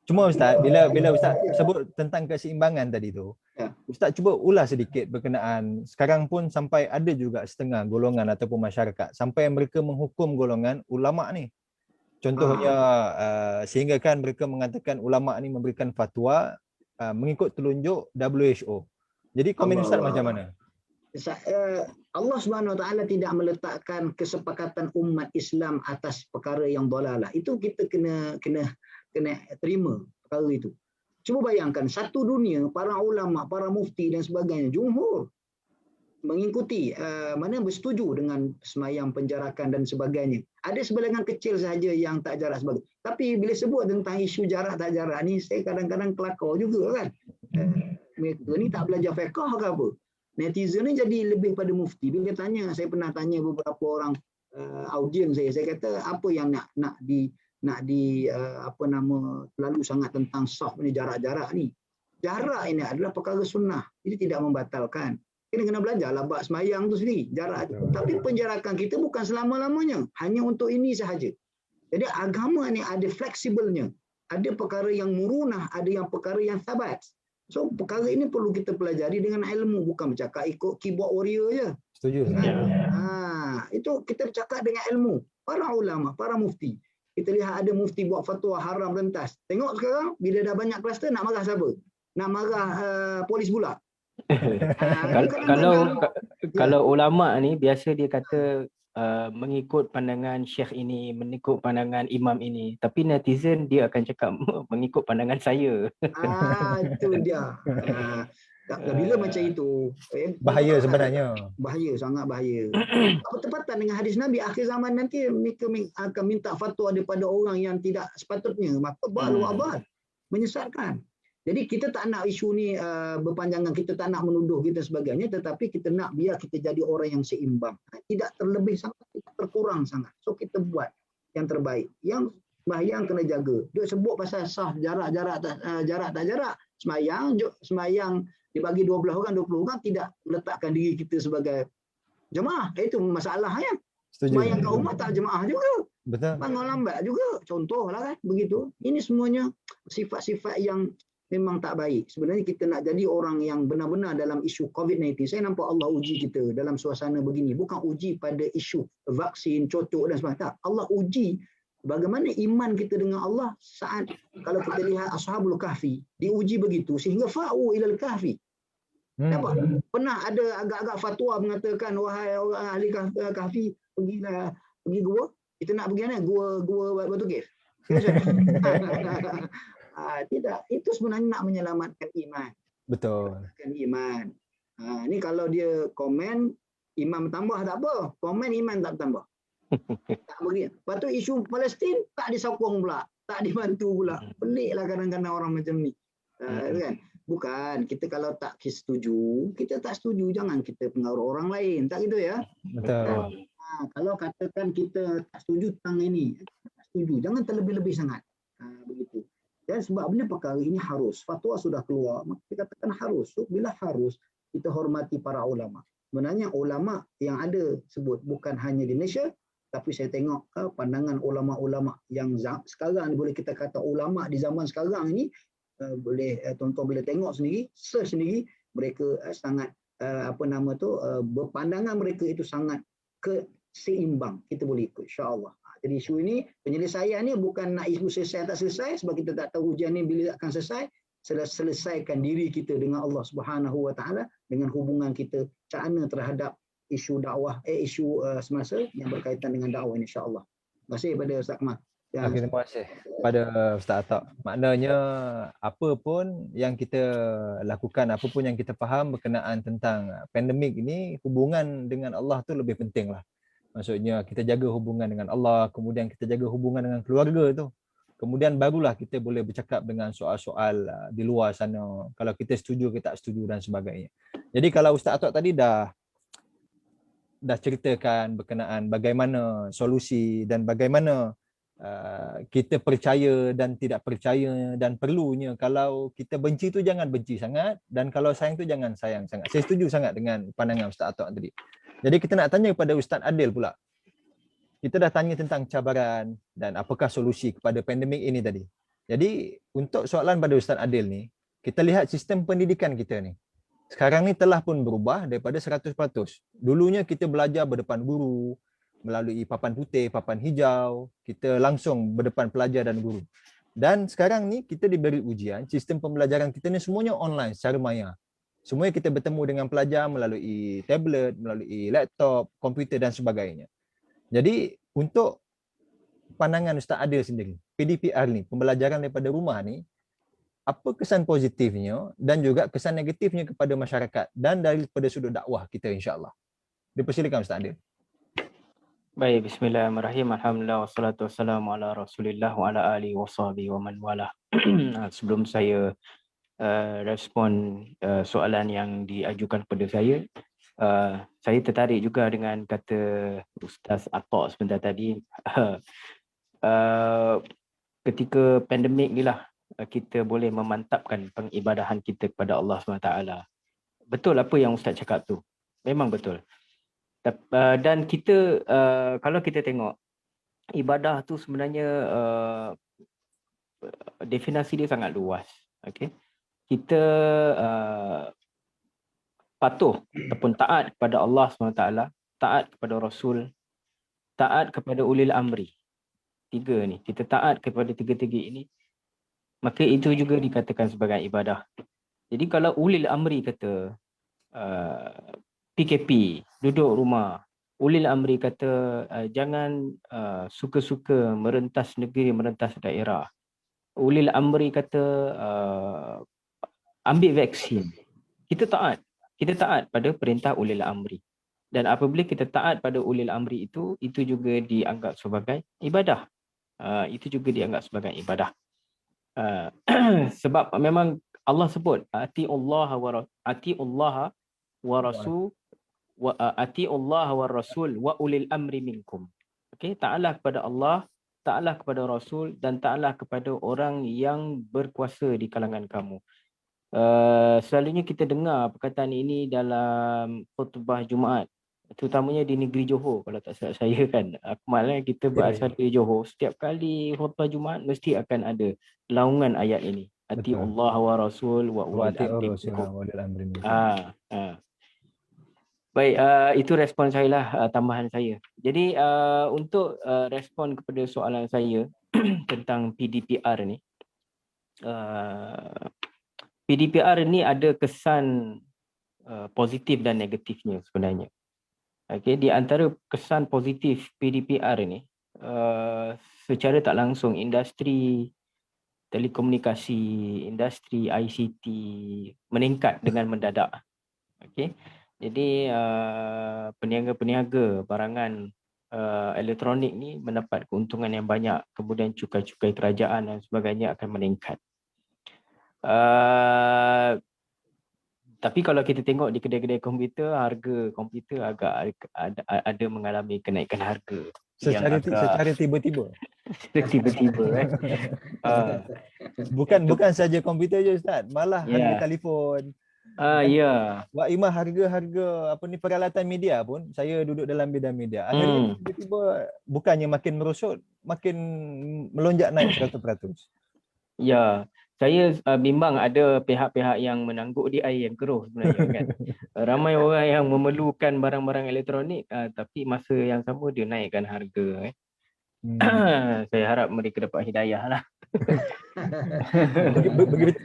Cuma Ustaz, bila Ustaz sebut tentang keseimbangan tadi tu, Ustaz cuba ulas sedikit berkenaan, sekarang pun sampai ada juga setengah golongan ataupun masyarakat sampai mereka menghukum golongan ulama ni. Contohnya sehingga kan mereka mengatakan ulama ni memberikan fatwa mengikut telunjuk WHO. Jadi komen Ustaz macam mana? Allah Subhanahu Wa Taala tidak meletakkan kesepakatan umat Islam atas perkara yang dalalah. Itu kita kena terima perkara itu. Cuba bayangkan satu dunia, para ulama, para mufti dan sebagainya, jumhur mengikuti bersetuju dengan semayang penjarakan dan sebagainya. Ada sebilangan kecil sahaja yang tak jarak sebagainya. Tapi bila sebut tentang isu jarak tak jarak ni, saya kadang-kadang kelakar juga kan. Mereka ni tak belajar fiqh ke apa? Netizen ni jadi lebih pada mufti. Bila tanya, saya pernah tanya beberapa orang audiens saya kata apa yang nak di terlalu sangat tentang sah ni, jarak-jarak ni. Jarak ini adalah perkara sunnah. Jadi tidak membatalkan. Kena belajarlah bab semayang tu sendiri. Jarak. Tapi penjarakan kita bukan selama-lamanya. Hanya untuk ini sahaja. Jadi agama ni ada fleksibelnya. Ada perkara yang murunah, ada yang perkara yang sabat. So perkara ini perlu kita pelajari dengan ilmu. Bukan bercakap ikut keyboard warrior je. Setuju. Itu kita bercakap dengan ilmu. Para ulama, para mufti. Kita lihat ada mufti buat fatwa haram rentas. Tengok sekarang, bila dah banyak kluster, nak marah siapa? Nak marah polis pula. Kalau ulama ni biasa dia kata mengikut pandangan syekh ini, mengikut pandangan imam ini, tapi netizen dia akan cakap mengikut pandangan saya. Itu dia. Bila macam itu, bahaya sebenarnya. Bahaya, sangat bahaya. Bertepatan dengan hadis Nabi, akhir zaman nanti mereka akan minta fatwa daripada orang yang tidak sepatutnya. Maka balu abad menyesatkan. Jadi kita tak nak isu ni berpanjangan, kita tak nak menuduh kita sebagainya, tetapi kita nak biar kita jadi orang yang seimbang. Tidak terlebih sangat, tidak terkurang sangat. So kita buat yang terbaik. Yang sembahyang kena jaga. Dia sebut pasal sah jarak tak jarak. Sembahyang dibagi 12 orang, 20 orang, tidak meletakkan diri kita sebagai jemaah. Itu masalahnya. Sembahyang kat rumah tak jemaah juga. Betul. Bangun lambat juga. Contohlah kan, begitu. Ini semuanya sifat-sifat yang memang tak baik. Sebenarnya kita nak jadi orang yang benar-benar dalam isu COVID-19. Saya nampak Allah uji kita dalam suasana begini. Bukan uji pada isu vaksin, cocok dan sebagainya. Tak. Allah uji bagaimana iman kita dengan Allah saat kalau kita lihat Ashabul Kahfi diuji begitu sehingga fa'u ilal kahfi. Nampak? Pernah ada agak-agak fatwa mengatakan wahai orang ahli kahfi pergi gua. Kita nak pergi mana? Gua Batu Cave. Tidak, itu sebenarnya nak menyelamatkan iman. Betul. Menyelamatkan iman. Ini kalau dia komen iman bertambah tak apa, komen iman tak bertambah. Tak begitu. Lepas tu isu Palestin tak disokong pula, tak dibantu pula. Peliklah kadang-kadang orang macam ni. Kan? Bukan, kita kalau tak setuju, kita tak setuju, jangan kita pengaruh orang lain. Tak gitu ya? Betul. Kalau katakan kita tak setuju tentang ini, tak setuju, jangan terlebih-lebih sangat. Begitu. Dan sebabnya perkara ini harus. Fatwa sudah keluar, maka kita katakan harus. So, bila harus, kita hormati para ulama. Sebenarnya ulama yang ada sebut bukan hanya di Malaysia, tapi saya tengok pandangan ulama-ulama yang sekarang boleh kita kata ulama di zaman sekarang ini, boleh tuan-tuan boleh tengok sendiri, search sendiri, mereka sangat berpandangan mereka itu sangat seimbang. Kita boleh ikut, insya-Allah. Jadi isu ini, penyelesaian ni bukan nak isu selesai tak selesai, sebab kita tak tahu ujian ni bila akan selesai. Selesaikan diri kita dengan Allah Subhanahu Wa Taala, dengan hubungan kita cakna terhadap isu dakwah, isu semasa yang berkaitan dengan dakwah ini, insya-Allah. Terima kasih kepada Ustaz Kamal. Terima kasih pada Ustaz Atak. Maknanya apa pun yang kita lakukan, apa pun yang kita faham berkenaan tentang pandemik ini, hubungan dengan Allah tu lebih penting lah. Maksudnya kita jaga hubungan dengan Allah, kemudian kita jaga hubungan dengan keluarga tu. Kemudian barulah kita boleh bercakap dengan soal-soal di luar sana. Kalau kita setuju ke tak setuju dan sebagainya. Jadi kalau Ustaz Atak tadi dah ceritakan berkenaan bagaimana solusi dan bagaimana kita percaya dan tidak percaya, dan perlunya kalau kita benci tu jangan benci sangat, dan kalau sayang tu jangan sayang sangat. Saya setuju sangat dengan pandangan Ustaz Atak tadi. Jadi kita nak tanya kepada Ustaz Adil pula. Kita dah tanya tentang cabaran dan apakah solusi kepada pandemik ini tadi. Jadi untuk soalan pada Ustaz Adil ni, kita lihat sistem pendidikan kita ni. Sekarang ni telah pun berubah daripada 100%. Dulunya kita belajar berdepan guru, melalui papan putih, papan hijau, kita langsung berdepan pelajar dan guru. Dan sekarang ni kita diberi ujian, sistem pembelajaran kita ni semuanya online secara maya. Semuanya kita bertemu dengan pelajar melalui tablet, melalui laptop, komputer dan sebagainya. Jadi untuk pandangan Ustaz Adil sendiri, PDPR ni, pembelajaran daripada rumah ni, apa kesan positifnya dan juga kesan negatifnya kepada masyarakat dan daripada sudut dakwah kita, insya-Allah. Dipersilakan Ustaz Adil. Baik, bismillahirrahmanirrahim. Alhamdulillah wassalatu wassalamu ala Rasulillah wa ala alihi washabihi wa man wala. Sebelum saya respon soalan yang diajukan kepada saya tertarik juga dengan kata Ustaz Atta sebentar tadi. Ketika pandemik ni lah kita boleh memantapkan pengibadahan kita kepada Allah SWT. Betul apa yang Ustaz cakap tu, memang betul. Dan kita kalau kita tengok ibadah tu sebenarnya definisi dia sangat luas. Okay? Kita patuh ataupun taat kepada Allah SWT, taat kepada Rasul, taat kepada ulil amri. Tiga ni, kita taat kepada tiga-tiga ini, maka itu juga dikatakan sebagai ibadah. Jadi kalau ulil amri kata PKP, duduk rumah, ulil amri kata jangan suka-suka merentas negeri, merentas daerah. Ulil amri kata ambil vaksin. Kita taat pada perintah ulil amri. Dan apabila kita taat pada ulil amri itu juga dianggap sebagai ibadah. Itu juga dianggap sebagai ibadah. Sebab memang Allah sebut atiullaha wa rasul wa ulil amri minkum. Okey, taatlah kepada Allah, taatlah kepada Rasul dan taatlah kepada orang yang berkuasa di kalangan kamu. Selalunya kita dengar perkataan ini dalam khutbah Jumaat, terutamanya di negeri Johor kalau tak silap saya kan. Akmal kita berasal dari Johor, setiap kali khutbah Jumaat mesti akan ada laungan ayat ini. Ati Allah wa Rasul wa ulil amri minkum. Baik, itu respon saya lah, tambahan saya. Jadi untuk respon kepada soalan saya tentang PDPR ni, PDPR ni ada kesan positif dan negatifnya sebenarnya. Okay, di antara kesan positif PDPR ni, secara tak langsung industri telekomunikasi, industri ICT meningkat dengan mendadak. Okay. Jadi peniaga-peniaga barangan elektronik ni mendapat keuntungan yang banyak, kemudian cukai-cukai kerajaan dan sebagainya akan meningkat. Tapi kalau kita tengok di kedai-kedai komputer, harga komputer agak ada mengalami kenaikan harga. Secara tiba-tiba. Tiba-tiba Bukan saja komputer je Ustaz, malah harga telefon. Ya. Wak Imah harga peralatan media pun, saya duduk dalam bidang media. Akhirnya tiba-tiba bukannya makin merosot, makin melonjak naik 100%. Ya, saya bimbang ada pihak-pihak yang menangguk di air yang keruh sebenarnya kan. Ramai orang yang memerlukan barang-barang elektronik tapi masa yang sama dia naikkan harga. Saya harap mereka dapat hidayah lah.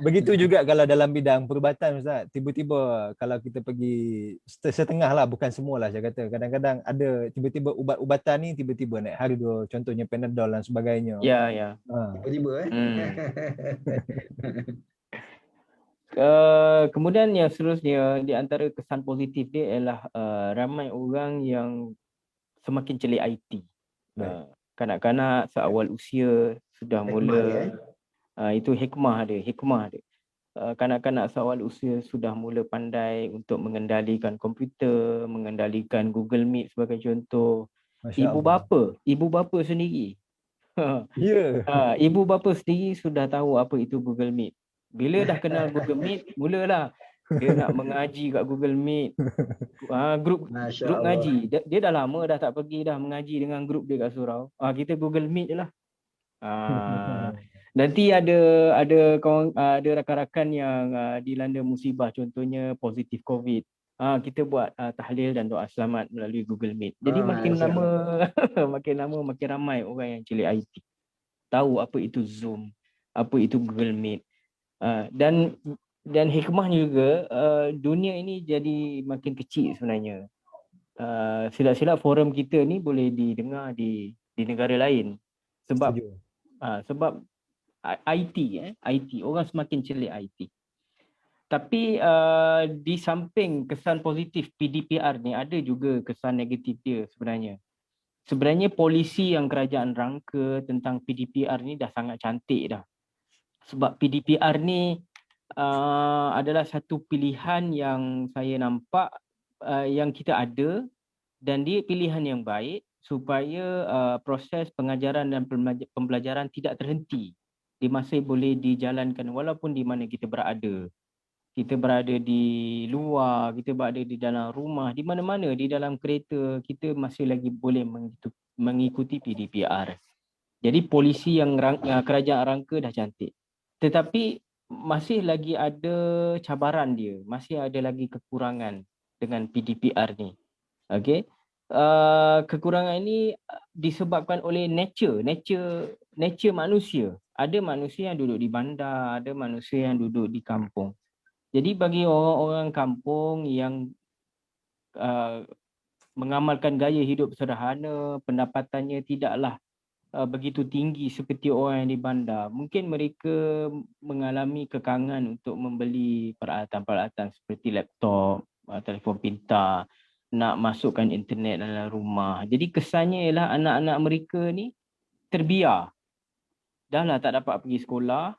Begitu juga kalau dalam bidang perubatan Ustaz. Tiba-tiba kalau kita pergi setengah lah, bukan semua lah saya kata. Kadang-kadang ada tiba-tiba ubat-ubatan ni tiba-tiba naik harga. Contohnya Panadol dan sebagainya. Ya. Tiba-tiba kemudian yang seterusnya, di antara kesan positif dia ialah ramai orang yang semakin celik IT. Kanak-kanak seawal usia sudah mula itu hikmah dia. Kanak-kanak seawal usia sudah mula pandai untuk mengendalikan komputer, mengendalikan Google Meet sebagai contoh. Ibu bapa sendiri. Ibu bapa sendiri sudah tahu apa itu Google Meet. Bila dah kenal Google Meet, mulalah dia nak mengaji kat Google Meet. Grup ngaji. Dia dah lama dah tak pergi dah mengaji dengan grup dia kat surau. Kita Google Meet je lah. Nanti ada rakan-rakan yang dilanda musibah, contohnya positif COVID. Kita buat tahlil dan doa selamat melalui Google Meet. Jadi makin lama makin ramai orang yang celik IT. Tahu apa itu Zoom, apa itu Google Meet. Dan dan hikmahnya juga dunia ini jadi makin kecil sebenarnya. Silap-silap forum kita ni boleh didengar di negara lain sebab Setuju. sebab IT IT orang semakin celik IT. Tapi di samping kesan positif PDPR ni ada juga kesan negatif dia sebenarnya. Sebenarnya polisi yang kerajaan rangka tentang PDPR ni dah sangat cantik dah. Sebab PDPR ni adalah satu pilihan yang saya nampak yang kita ada, dan dia pilihan yang baik supaya proses pengajaran dan pembelajaran tidak terhenti. Dia masih boleh dijalankan walaupun di mana kita berada. Kita berada di luar, kita berada di dalam rumah, di mana-mana, di dalam kereta, kita masih lagi boleh mengikuti PDPR. Jadi polisi yang kerajaan rangka dah cantik. Tetapi masih lagi ada cabaran dia, masih ada lagi kekurangan dengan PDPR ni. Okey. Kekurangan ini disebabkan oleh nature manusia. Ada manusia yang duduk di bandar, ada manusia yang duduk di kampung. Jadi bagi orang-orang kampung yang mengamalkan gaya hidup sederhana, pendapatannya tidaklah begitu tinggi seperti orang yang di bandar, mungkin mereka mengalami kekangan untuk membeli peralatan-peralatan seperti laptop, telefon pintar, nak masukkan internet dalam rumah. Jadi kesannya ialah anak-anak mereka ni terbiar. Dah lah tak dapat pergi sekolah,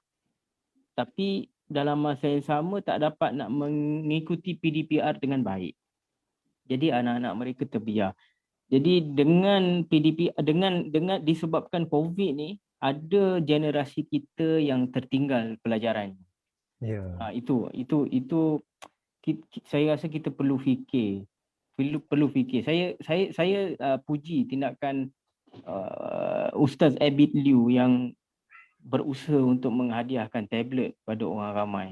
tapi dalam masa yang sama tak dapat nak mengikuti PDPR dengan baik. Jadi anak-anak mereka terbiar. Jadi dengan PDPR, dengan disebabkan COVID ni, ada generasi kita yang tertinggal pelajaran. Ya. Itu saya rasa kita perlu fikir. Perlu fikir. Saya puji tindakan Ustaz Abid Liu yang berusaha untuk menghadiahkan tablet pada orang ramai.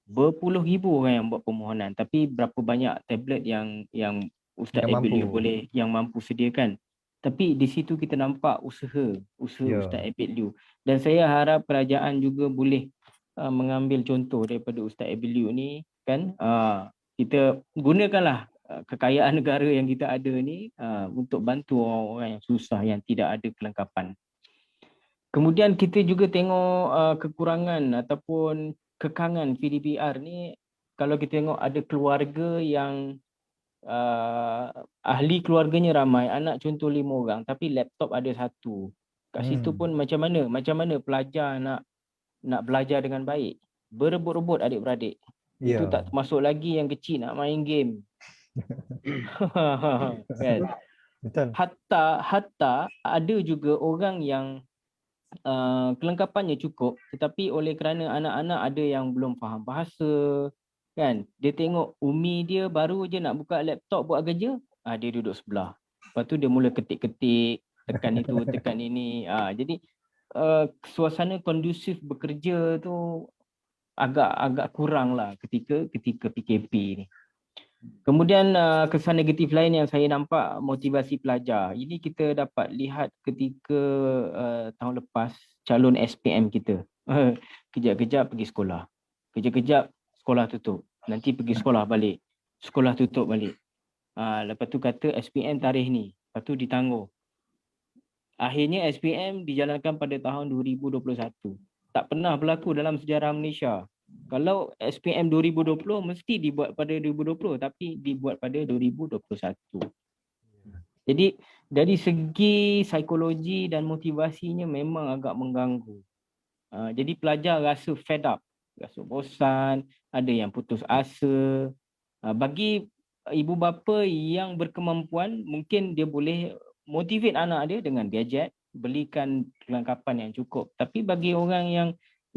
Berpuluh ribu orang yang buat permohonan, tapi berapa banyak tablet yang Ustaz Abid Liu boleh yang mampu sediakan. Tapi di situ kita nampak usaha Ustaz Abid Liu, dan saya harap kerajaan juga boleh mengambil contoh daripada Ustaz Abid Liu ni kan. Kita gunakanlah kekayaan negara yang kita ada ni untuk bantu orang-orang yang susah, yang tidak ada kelengkapan. Kemudian kita juga tengok kekurangan ataupun kekangan PDPR ni. Kalau kita tengok ada keluarga yang ahli keluarganya ramai, anak contoh 5 orang, tapi laptop ada 1. Kat situ pun macam mana pelajar nak belajar dengan baik? Berebut-rebut adik-beradik. Itu tak termasuk lagi yang kecil nak main game. Kan? Betul. Hatta ada juga orang yang kelengkapannya cukup, tetapi oleh kerana anak-anak ada yang belum faham bahasa, kan, dia tengok umi dia baru je nak buka laptop buat kerja, dia duduk sebelah, lepas tu dia mula ketik-ketik, tekan itu tekan ini. Jadi suasana kondusif bekerja tu agak kurang lah ketika PKP ni. Kemudian kesan negatif lain yang saya nampak, motivasi pelajar. Ini kita dapat lihat ketika tahun lepas calon SPM kita. Kejap-kejap pergi sekolah. Kejap-kejap sekolah tutup. Nanti pergi sekolah balik. Sekolah tutup balik. Lepas tu kata SPM tarikh ni. Lepas tu ditangguh. Akhirnya SPM dijalankan pada tahun 2021. Tak pernah berlaku dalam sejarah Malaysia. Kalau SPM 2020 mesti dibuat pada 2020, tapi dibuat pada 2021. Jadi dari segi psikologi dan motivasinya memang agak mengganggu. Jadi pelajar rasa fed up, rasa bosan, ada yang putus asa. Bagi ibu bapa yang berkemampuan, mungkin dia boleh motivate anak dia dengan gadget, belikan kelengkapan yang cukup. Tapi bagi orang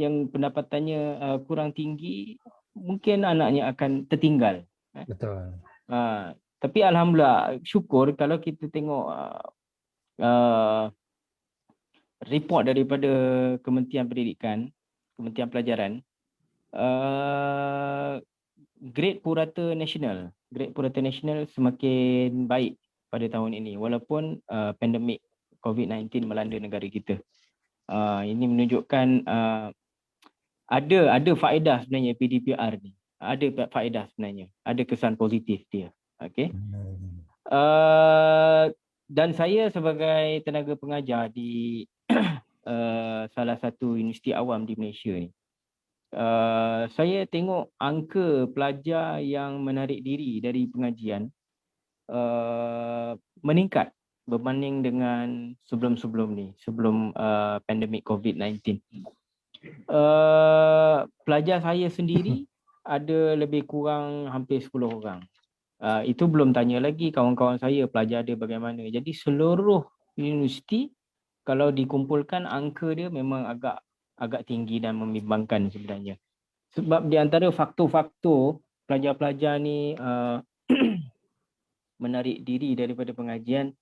yang pendapatannya kurang tinggi, mungkin anaknya akan tertinggal. Betul. Tapi alhamdulillah, syukur kalau kita tengok report daripada Kementerian Pendidikan, Kementerian Pelajaran, grade purata nasional semakin baik pada tahun ini walaupun pandemik COVID-19 melanda negara kita. Ini menunjukkan ada faedah sebenarnya PDPR ni. Ada faedah sebenarnya. Ada kesan positif dia. Okey. Dan saya sebagai tenaga pengajar di salah satu universiti awam di Malaysia ni, saya tengok angka pelajar yang menarik diri dari pengajian meningkat berbanding dengan sebelum-sebelum ni, sebelum pandemik COVID-19. Pelajar saya sendiri ada lebih kurang hampir 10 orang. Itu belum tanya lagi kawan-kawan saya pelajar dia bagaimana. Jadi seluruh universiti kalau dikumpulkan angka dia memang agak tinggi dan membimbangkan sebenarnya. Sebab di antara faktor-faktor pelajar-pelajar ni menarik diri daripada pengajian,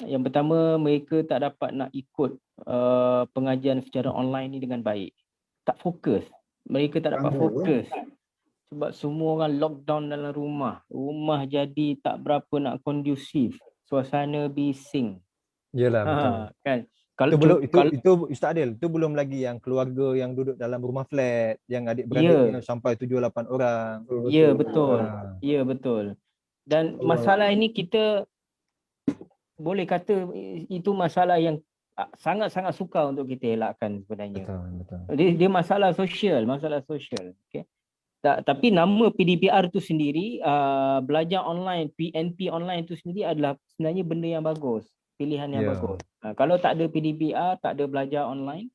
yang pertama mereka tak dapat nak ikut pengajian secara online ni dengan baik. Tak fokus. Mereka tak dapat fokus. Sebab semua orang lockdown dalam rumah. Rumah jadi tak berapa nak kondusif. Suasana bising. Yalah, betul. Kan? Itu Ustaz Adil, itu belum lagi yang keluarga yang duduk dalam rumah flat, yang adik-beradiknya sampai 7-8 orang. Ya, betul. Ya, betul. Dan masalah ini kita boleh kata itu masalah yang sangat-sangat sukar untuk kita elakkan sebenarnya. Betul. Dia masalah sosial, okey. Tapi nama PDPR tu sendiri, belajar online, PNP online tu sendiri adalah sebenarnya benda yang bagus, pilihan yang bagus. Kalau tak ada PDPR, tak ada belajar online,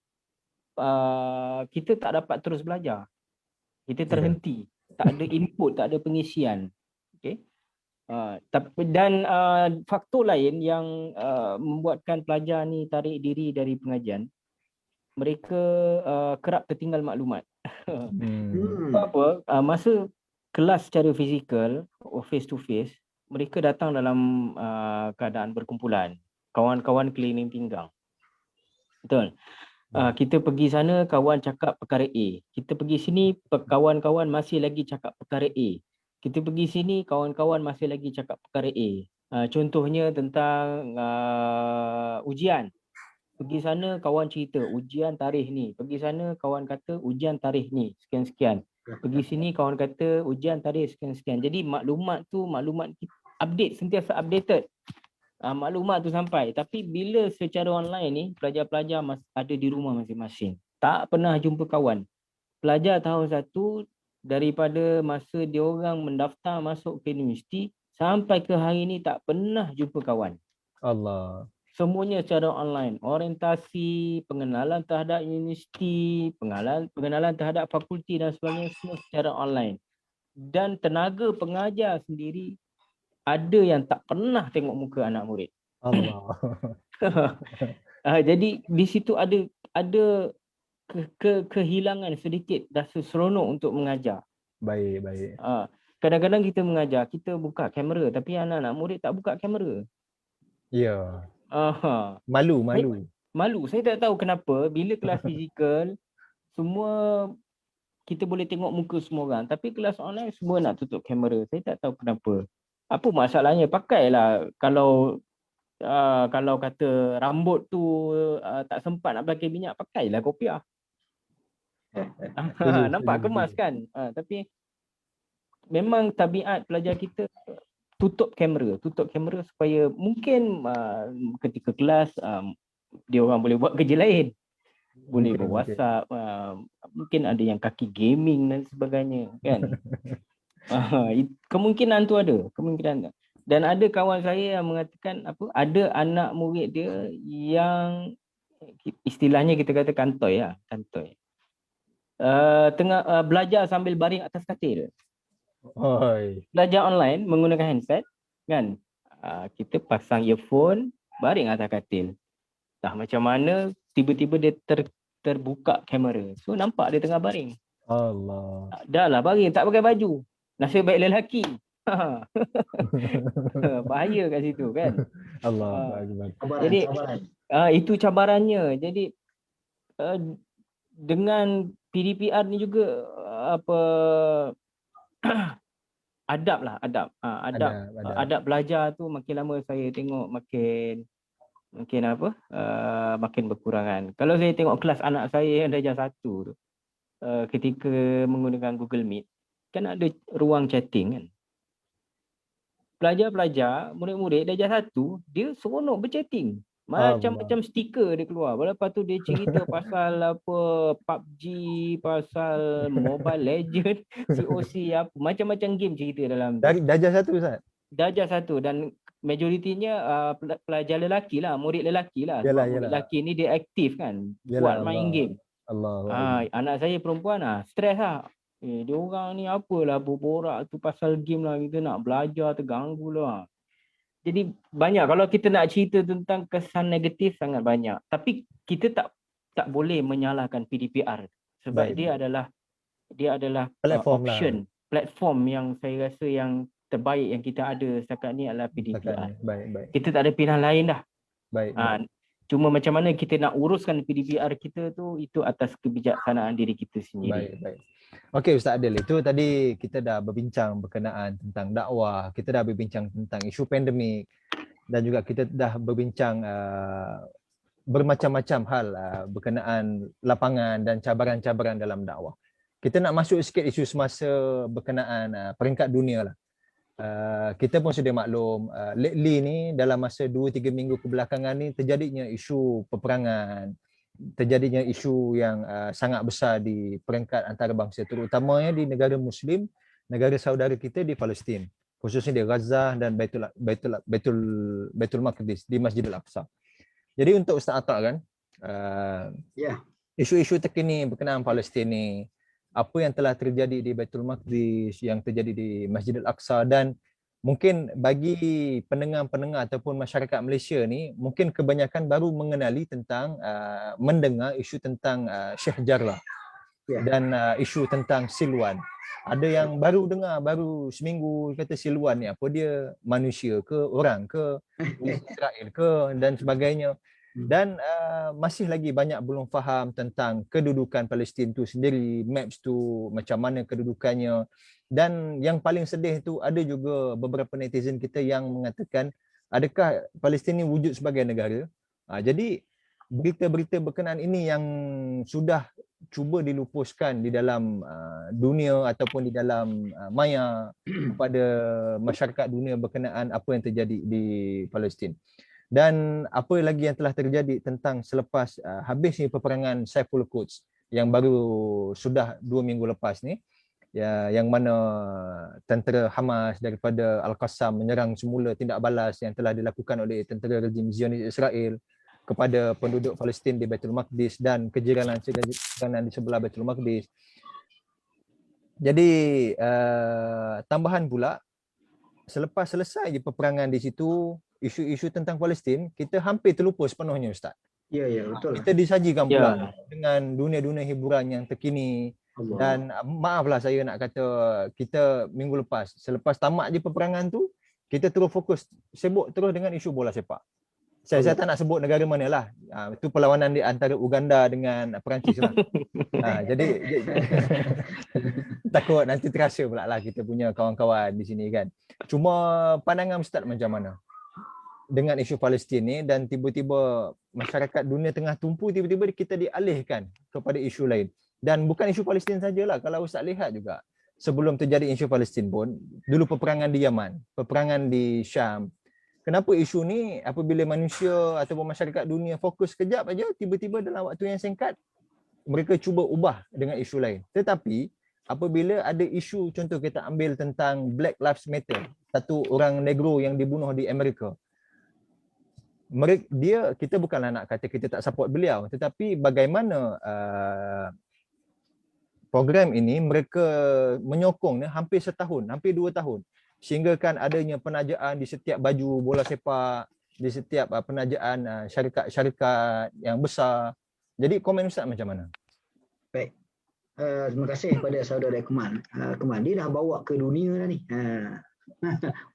kita tak dapat terus belajar. Kita terhenti, tak ada input, tak ada pengisian. Okay? Dan faktor lain yang membuatkan pelajar ni tarik diri dari pengajian, mereka kerap tertinggal maklumat. Apa? Masa kelas secara fizikal, face to face, mereka datang dalam keadaan berkumpulan. Kawan-kawan keliling pinggang. Betul. Kita pergi sana, kawan cakap perkara A. Kita pergi sini, kawan-kawan masih lagi cakap perkara A. Kita pergi sini, kawan-kawan masih lagi cakap perkara A. Contohnya tentang ujian. Pergi sana, kawan cerita ujian tarikh ni. Pergi sana, kawan kata ujian tarikh ni, sekian-sekian. Pergi sini, kawan kata ujian tarikh sekian-sekian. Jadi maklumat update, sentiasa updated. Maklumat tu sampai. Tapi bila secara online ni, pelajar-pelajar ada di rumah masing-masing. Tak pernah jumpa kawan. Pelajar tahun 1, daripada masa dia orang mendaftar masuk ke universiti, sampai ke hari ni tak pernah jumpa kawan. Allah. Semuanya secara online. Orientasi, pengenalan terhadap universiti, pengenalan terhadap fakulti dan sebagainya, semua secara online. Dan tenaga pengajar sendiri ada yang tak pernah tengok muka anak murid. Allah. Jadi di situ ada kehilangan sedikit rasa seronok untuk mengajar. Baik. Kadang-kadang kita mengajar, kita buka kamera, tapi anak-anak murid tak buka kamera. Ya. Malu. Saya tak tahu kenapa bila kelas fizikal semua kita boleh tengok muka semua orang, tapi kelas online semua nak tutup kamera. Saya tak tahu kenapa. Apa masalahnya? Pakailah kalau kata rambut tu tak sempat nak pakai minyak, pakailah kopiah. Nampak kemas kan? Tapi memang tabiat pelajar kita tutup kamera supaya mungkin ketika kelas dia orang boleh buat kerja lain. Boleh berWhatsApp, mungkin ada yang kaki gaming dan sebagainya kan. Kemungkinan tu ada, Dan ada kawan saya yang mengatakan ada anak murid dia yang istilahnya kita kata kantoi. Tengah belajar sambil baring atas katil. Belajar online menggunakan handset kan. Kita pasang earphone, baring atas katil. Dah macam mana tiba-tiba dia terbuka kamera. So nampak dia tengah baring. Allah. Dah lah baring, tak pakai baju. Nasib baik lelaki. Bahaya kat situ kan. Allah. Jadi itu cabarannya. Jadi dengan PDPR ni juga adab belajar tu makin lama saya tengok makin berkurangan. Kalau saya tengok kelas anak saya yang darjah 1 tu, ketika menggunakan Google Meet, kan ada ruang chatting kan. Pelajar-pelajar, murid-murid darjah 1, dia seronok berchatting. Macam-macam stiker dia keluar. Lepas tu dia cerita pasal apa PUBG, pasal Mobile Legend, COC, apa macam-macam game cerita dalam tu. Dari darjah 1 Ustaz? Darjah 1 dan majoritinya pelajar lelaki lah, murid lelaki lah. Sebab murid lelaki ni dia aktif kan, kuat main game. Anak saya perempuan stres lah. Dia orang ni apalah berborak tu pasal game lah, kita nak belajar terganggu lah. Jadi banyak, kalau kita nak cerita tentang kesan negatif sangat banyak. Tapi kita tak boleh menyalahkan PDPR sebab dia adalah option, platform yang saya rasa yang terbaik yang kita ada setakat ni adalah PDPR. Kita tak ada pilihan lain dah. Cuma macam mana kita nak uruskan PDPR kita tu, itu atas kebijaksanaan diri kita sendiri. Okey Ustaz Adil, itu tadi kita dah berbincang berkenaan tentang dakwah, kita dah berbincang tentang isu pandemik dan juga kita dah berbincang bermacam-macam hal berkenaan lapangan dan cabaran-cabaran dalam dakwah. Kita nak masuk sikit isu semasa berkenaan peringkat dunia lah. Kita pun sudah maklum lately ni dalam masa 2-3 minggu kebelakangan ni terjadinya isu peperangan, terjadinya isu yang sangat besar di peringkat antarabangsa, terutamanya di negara Muslim, negara saudara kita di Palestin, khususnya di Gaza dan Baitul Maqdis di Masjidil Aqsa. Jadi untuk Ustaz Atta kan, isu-isu terkini berkenaan Palestin ni, apa yang telah terjadi di Baitul Maqdis, yang terjadi di Masjidil Aqsa, dan mungkin bagi pendengar-pendengar ataupun masyarakat Malaysia ni mungkin kebanyakan baru mengenali tentang mendengar isu tentang Sheikh Jarrah dan isu tentang Silwan. Ada yang baru dengar baru seminggu kata Silwan ni apa dia, manusia ke, orang ke, Israel ke dan sebagainya. Dan masih lagi banyak belum faham tentang kedudukan Palestin tu sendiri, maps tu macam mana kedudukannya. Dan yang paling sedih tu ada juga beberapa netizen kita yang mengatakan adakah Palestin ni wujud sebagai negara. Jadi berita-berita berkenaan ini yang sudah cuba dilupuskan di dalam dunia ataupun di dalam maya kepada masyarakat dunia berkenaan apa yang terjadi di Palestin. Dan apa lagi yang telah terjadi tentang selepas habisnya peperangan Saiful Quds yang baru sudah 2 minggu lepas ni, yang mana tentera Hamas daripada Al-Qassam menyerang semula tindak balas yang telah dilakukan oleh tentera rejim Zionis Israel kepada penduduk Palestin di Baitul Maqdis dan kejiranan di sebelah Baitul Maqdis. Jadi tambahan pula, selepas selesai peperangan di situ, isu-isu tentang Palestin kita hampir terlupa sepenuhnya Ustaz. Ya betul. Kita disajikan pula dengan dunia-dunia hiburan yang terkini. Dan maaflah saya nak kata, kita minggu lepas selepas tamat je peperangan tu, kita terus fokus sibuk terus dengan isu bola sepak. Saya tak nak sebut negara mana lah. Itu perlawanan di antara Uganda dengan Perancis lah. Jadi takut nanti terasa pula lah kita punya kawan-kawan di sini kan. Cuma pandangan Ustaz macam mana dengan isu Palestin ni, dan tiba-tiba masyarakat dunia tengah tumpu, tiba-tiba kita dialihkan kepada isu lain. Dan bukan isu Palestin sajalah, kalau Ustaz lihat juga sebelum terjadi isu Palestin pun, dulu peperangan di Yaman, peperangan di Syam. Kenapa isu ni apabila manusia ataupun masyarakat dunia fokus kejap aja, tiba-tiba dalam waktu yang singkat mereka cuba ubah dengan isu lain. Tetapi apabila ada isu, contoh kita ambil tentang Black Lives Matter, satu orang negro yang dibunuh di Amerika. Kita bukanlah nak kata kita tak support beliau, tetapi bagaimana program ini mereka menyokongnya hampir setahun, hampir 2 tahun, sehingga kan adanya penajaan di setiap baju bola sepak, di setiap penajaan syarikat-syarikat yang besar. Jadi komen Ustaz macam mana? Baik, terima kasih kepada saudara Kemal. Kemal dia dah bawa ke dunia dah ni.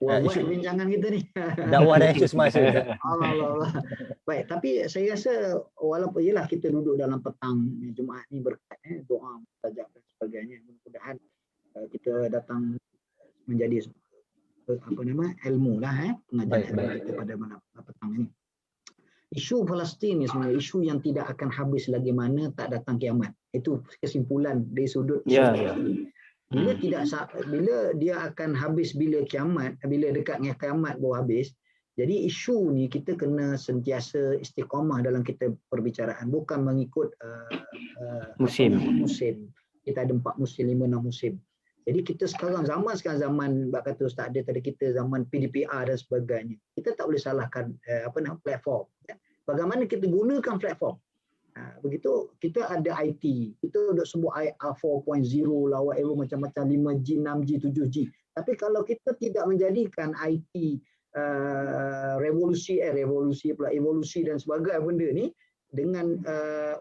Isu bincangan kita ni. Dakwah dan isu semasa. Allah. Baik, tapi saya rasa walaupun ialah kita duduk dalam petang Jumaat ni berkat doa, mustajab dan sebagainya, mudah-mudahan kita datang menjadi ilmu lah pengajaran kita pada petang ini. Isu Palestin ni sebenarnya isu yang tidak akan habis lagi mana tak datang kiamat. Itu kesimpulan dari sudut isu Palestin. Bila dia akan habis bila kiamat, bila dekatnya kiamat baru habis. Jadi isu ni kita kena sentiasa istiqamah dalam kita perbicaraan, bukan mengikut musim. Kita ada 4 musim, 5, 6 musim. Jadi kita sekarang zaman bak kata Ustaz ada tadi kita zaman PDPR dan sebagainya. Kita tak boleh salahkan platform. Bagaimana kita gunakan platform. Begitu kita ada IT, kita duk sebut IR 4.0 lawak ero macam-macam 5G, 6G, 7G. Tapi kalau kita tidak menjadikan IT evolusi dan sebagainya benda ni dengan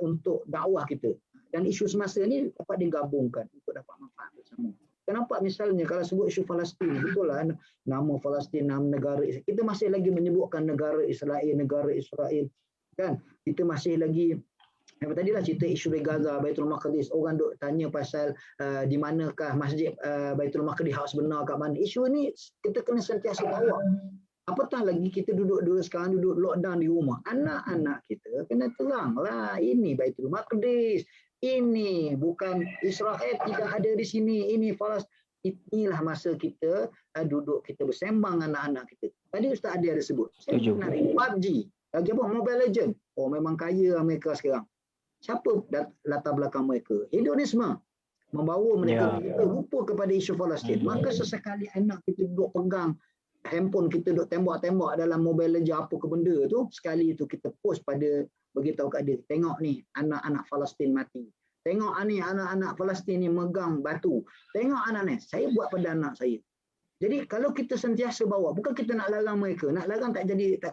untuk dakwah kita, dan isu semasa ni dapat digabungkan untuk dapat manfaat bersama. Kenapa misalnya kalau sebut isu Palestin, betul lah nama Palestin, nama negara, kita masih lagi menyebutkan negara Israel kan, kita masih lagi tadilah cerita isu di Gaza, Baitul Maqdis, orang duk tanya pasal di manakah masjid Baitul Maqdis hak sebenar kat mana. Isu ni kita kena sentiasa bawa. Apatah lagi kita duduk sekarang duduk lockdown di rumah. Anak-anak kita kena teranglah, ini Baitul Maqdis, ini bukan Israel tidak ada di sini, ini Palestin. Inilah masa kita duduk kita bersembang anak-anak kita. Tadi Ustaz Adi ada sebut. Saya menarik PUBG, lagi apa Mobile Legend. Oh memang kaya Amerika sekarang. Siapa latar belakang mereka? Hedonisme membawa mereka lupa kepada isu Palestin. Maka sesekali anak kita duduk pegang handphone kita duk tembak-tembak dalam Mobile Legends apa ke benda tu, sekali itu kita post pada beritahu kat dia, tengok ni anak-anak Palestin mati. Tengok ni anak-anak Palestin ni megang batu. Tengok anak ni, saya buat pada anak saya. Jadi kalau kita sentiasa bawa, bukan kita nak larang mereka, nak larang takkan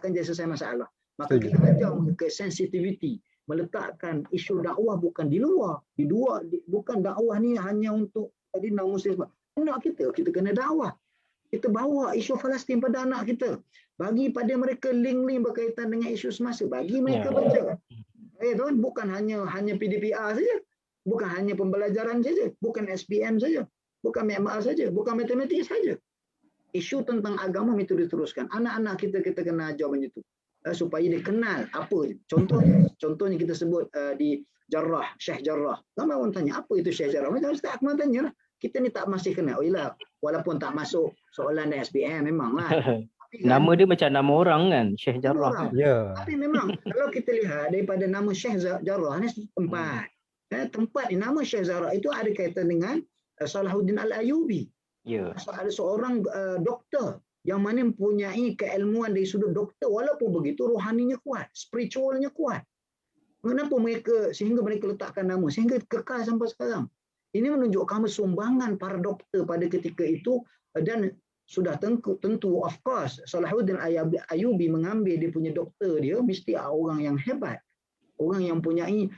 jadi selesai masalah. Maka kita ajar mereka sensitivity, meletakkan isu dakwah bukan di luar. Bukan dakwah ni hanya untuk tadi non muslim. Anak kita kena dakwah. Kita bawa isu Palestin pada anak kita. Bagi pada mereka link-link berkaitan dengan isu semasa. Bagi mereka baca. Tuan, bukan hanya PDPR saja. Bukan hanya pembelajaran saja. Bukan SPM saja. Bukan MMR saja. Bukan matematik saja. Isu tentang agama itu diteruskan. Anak-anak kita kena ajar macam itu. Supaya dia kenal apa. Contohnya kita sebut di Jarrah, Syekh Jarrah. Ramai orang tanya, apa itu Syekh Jarrah? Macam Ustaz Akmal tanya lah. Kita ni tak masih kenal. Oh iyalah, walaupun tak masuk soalan dan SPM memanglah. Tapi nama dia macam nama orang kan, Syekh Jarrah. Ya. Tapi memang kalau kita lihat daripada nama Syekh Jarrah ni tempat. Tempat ni nama Syekh Jarrah itu ada kaitan dengan Salahuddin Al-Ayyubi. Ya. Ada seorang doktor yang mana mempunyai keilmuan dari sudut doktor, walaupun begitu rohaninya kuat, spiritualnya kuat. Kenapa sehingga mereka letakkan nama, sehingga kekal sampai sekarang. Ini menunjukkan sumbangan para doktor pada ketika itu, dan sudah tentu of course Salahuddin Ayyubi mengambil dia punya doktor dia mesti orang yang hebat, orang yang mempunyai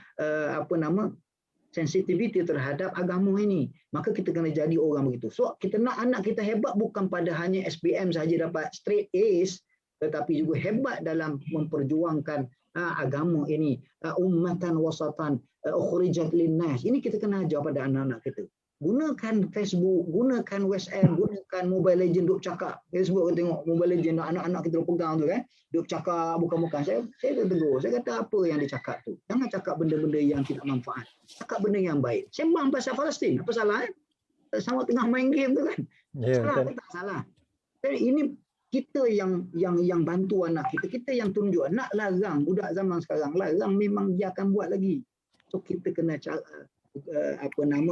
sensitivity terhadap agama ini. Maka kita kena jadi orang begitu. So kita nak anak kita hebat bukan pada hanya SPM saja dapat straight A's, tetapi juga hebat dalam memperjuangkan agama ini. Ummatan wasatan ukhrijat linnas. Ini kita kena ajar pada anak-anak kita. Gunakan Facebook, gunakan WhatsApp, gunakan Mobile Legend duk cakap. Facebook tengok Mobile Legend anak-anak kita pegang tu kan. Duk cakap bukan-bukan. Saya tegur. Saya kata apa yang dia cakap tu? Jangan cakap benda-benda yang tidak manfaat. Cakap benda yang baik. Sembang pasal Palestin. Apa salah sama tengah main game tu kan. Salah ke tak salah? Jadi ini kita yang bantu anak kita. Kita yang tunjuk. Nak larang budak zaman sekarang. Larang memang dia akan buat lagi. So kita kena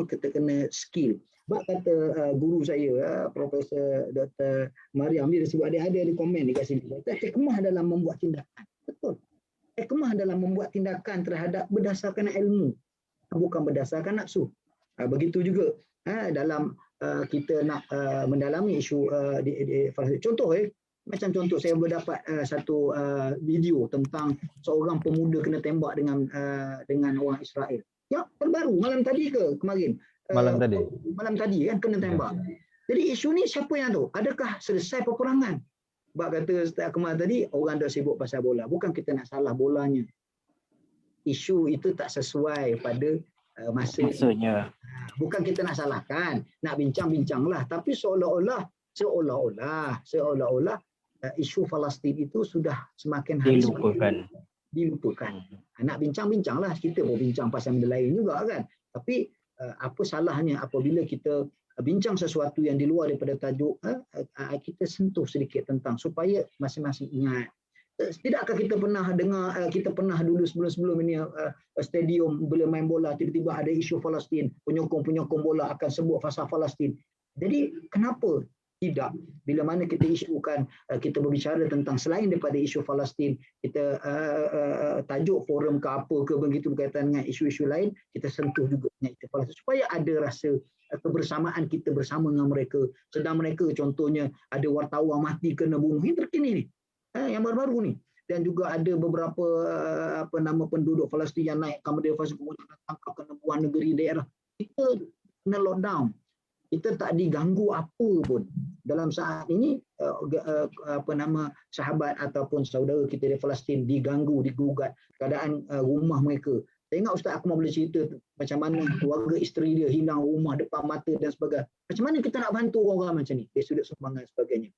kita kena skill. Bak kata guru saya, Profesor Dr. Mariam, dia sebut dia ada di komen di sini. Hikmah dalam membuat tindakan. Betul. Hikmah dalam membuat tindakan terhadap berdasarkan ilmu, bukan berdasarkan nafsu. Begitu juga dalam kita nak mendalami isu contoh macam contoh saya berdapat satu video tentang seorang pemuda kena tembak dengan orang Israel. Ya, terbaru malam tadi ke kemarin? Malam tadi. Malam tadi kan kena tembak. Jadi isu ni siapa yang tahu? Adakah selesai peperangan? Bak kata Ustaz Akmal tadi, orang dah sibuk pasal bola. Bukan kita nak salah bolanya. Isu itu tak sesuai pada masanya. Bukan kita nak salahkan, nak bincang-bincanglah. Tapi seolah-olah isu Palestin itu sudah semakin hari dilupakan. dilupakan. Nak bincang-bincanglah, kita pun bincang pasal benda lain juga kan. Tapi apa salahnya apabila kita bincang sesuatu yang di luar daripada tajuk, kita sentuh sedikit tentang supaya masing-masing ingat. Tidakkah kita pernah dengar, kita pernah dulu sebelum ini stadium bila main bola tiba-tiba ada isu Palestin, penyokong-penyokong bola akan sebut fasa Palestin. Jadi kenapa tidak bila mana kita isukan, kita berbicara tentang selain daripada isu Palestin, kita tajuk forum ke apa ke begitu berkaitan dengan isu-isu lain, kita sentuh juga dengan isu Palestin supaya ada rasa kebersamaan kita bersama dengan mereka. Sedang mereka contohnya ada wartawan mati kena bunuh yang terkini ni, yang baru-baru ni, dan juga ada beberapa penduduk Palestin yang naik kamera fasa kemudian tangkap kena buang negeri daerah. Kita kena lockdown, kita tak diganggu apa pun. Dalam saat ini sahabat ataupun saudara kita di Palestin diganggu, digugat keadaan rumah mereka. Saya ingat Ustaz Akmal boleh cerita macam mana keluarga isteri dia hilang rumah depan mata dan sebagainya. Macam mana kita nak bantu orang-orang macam ni dari sudut sumbangan dan sebagainya.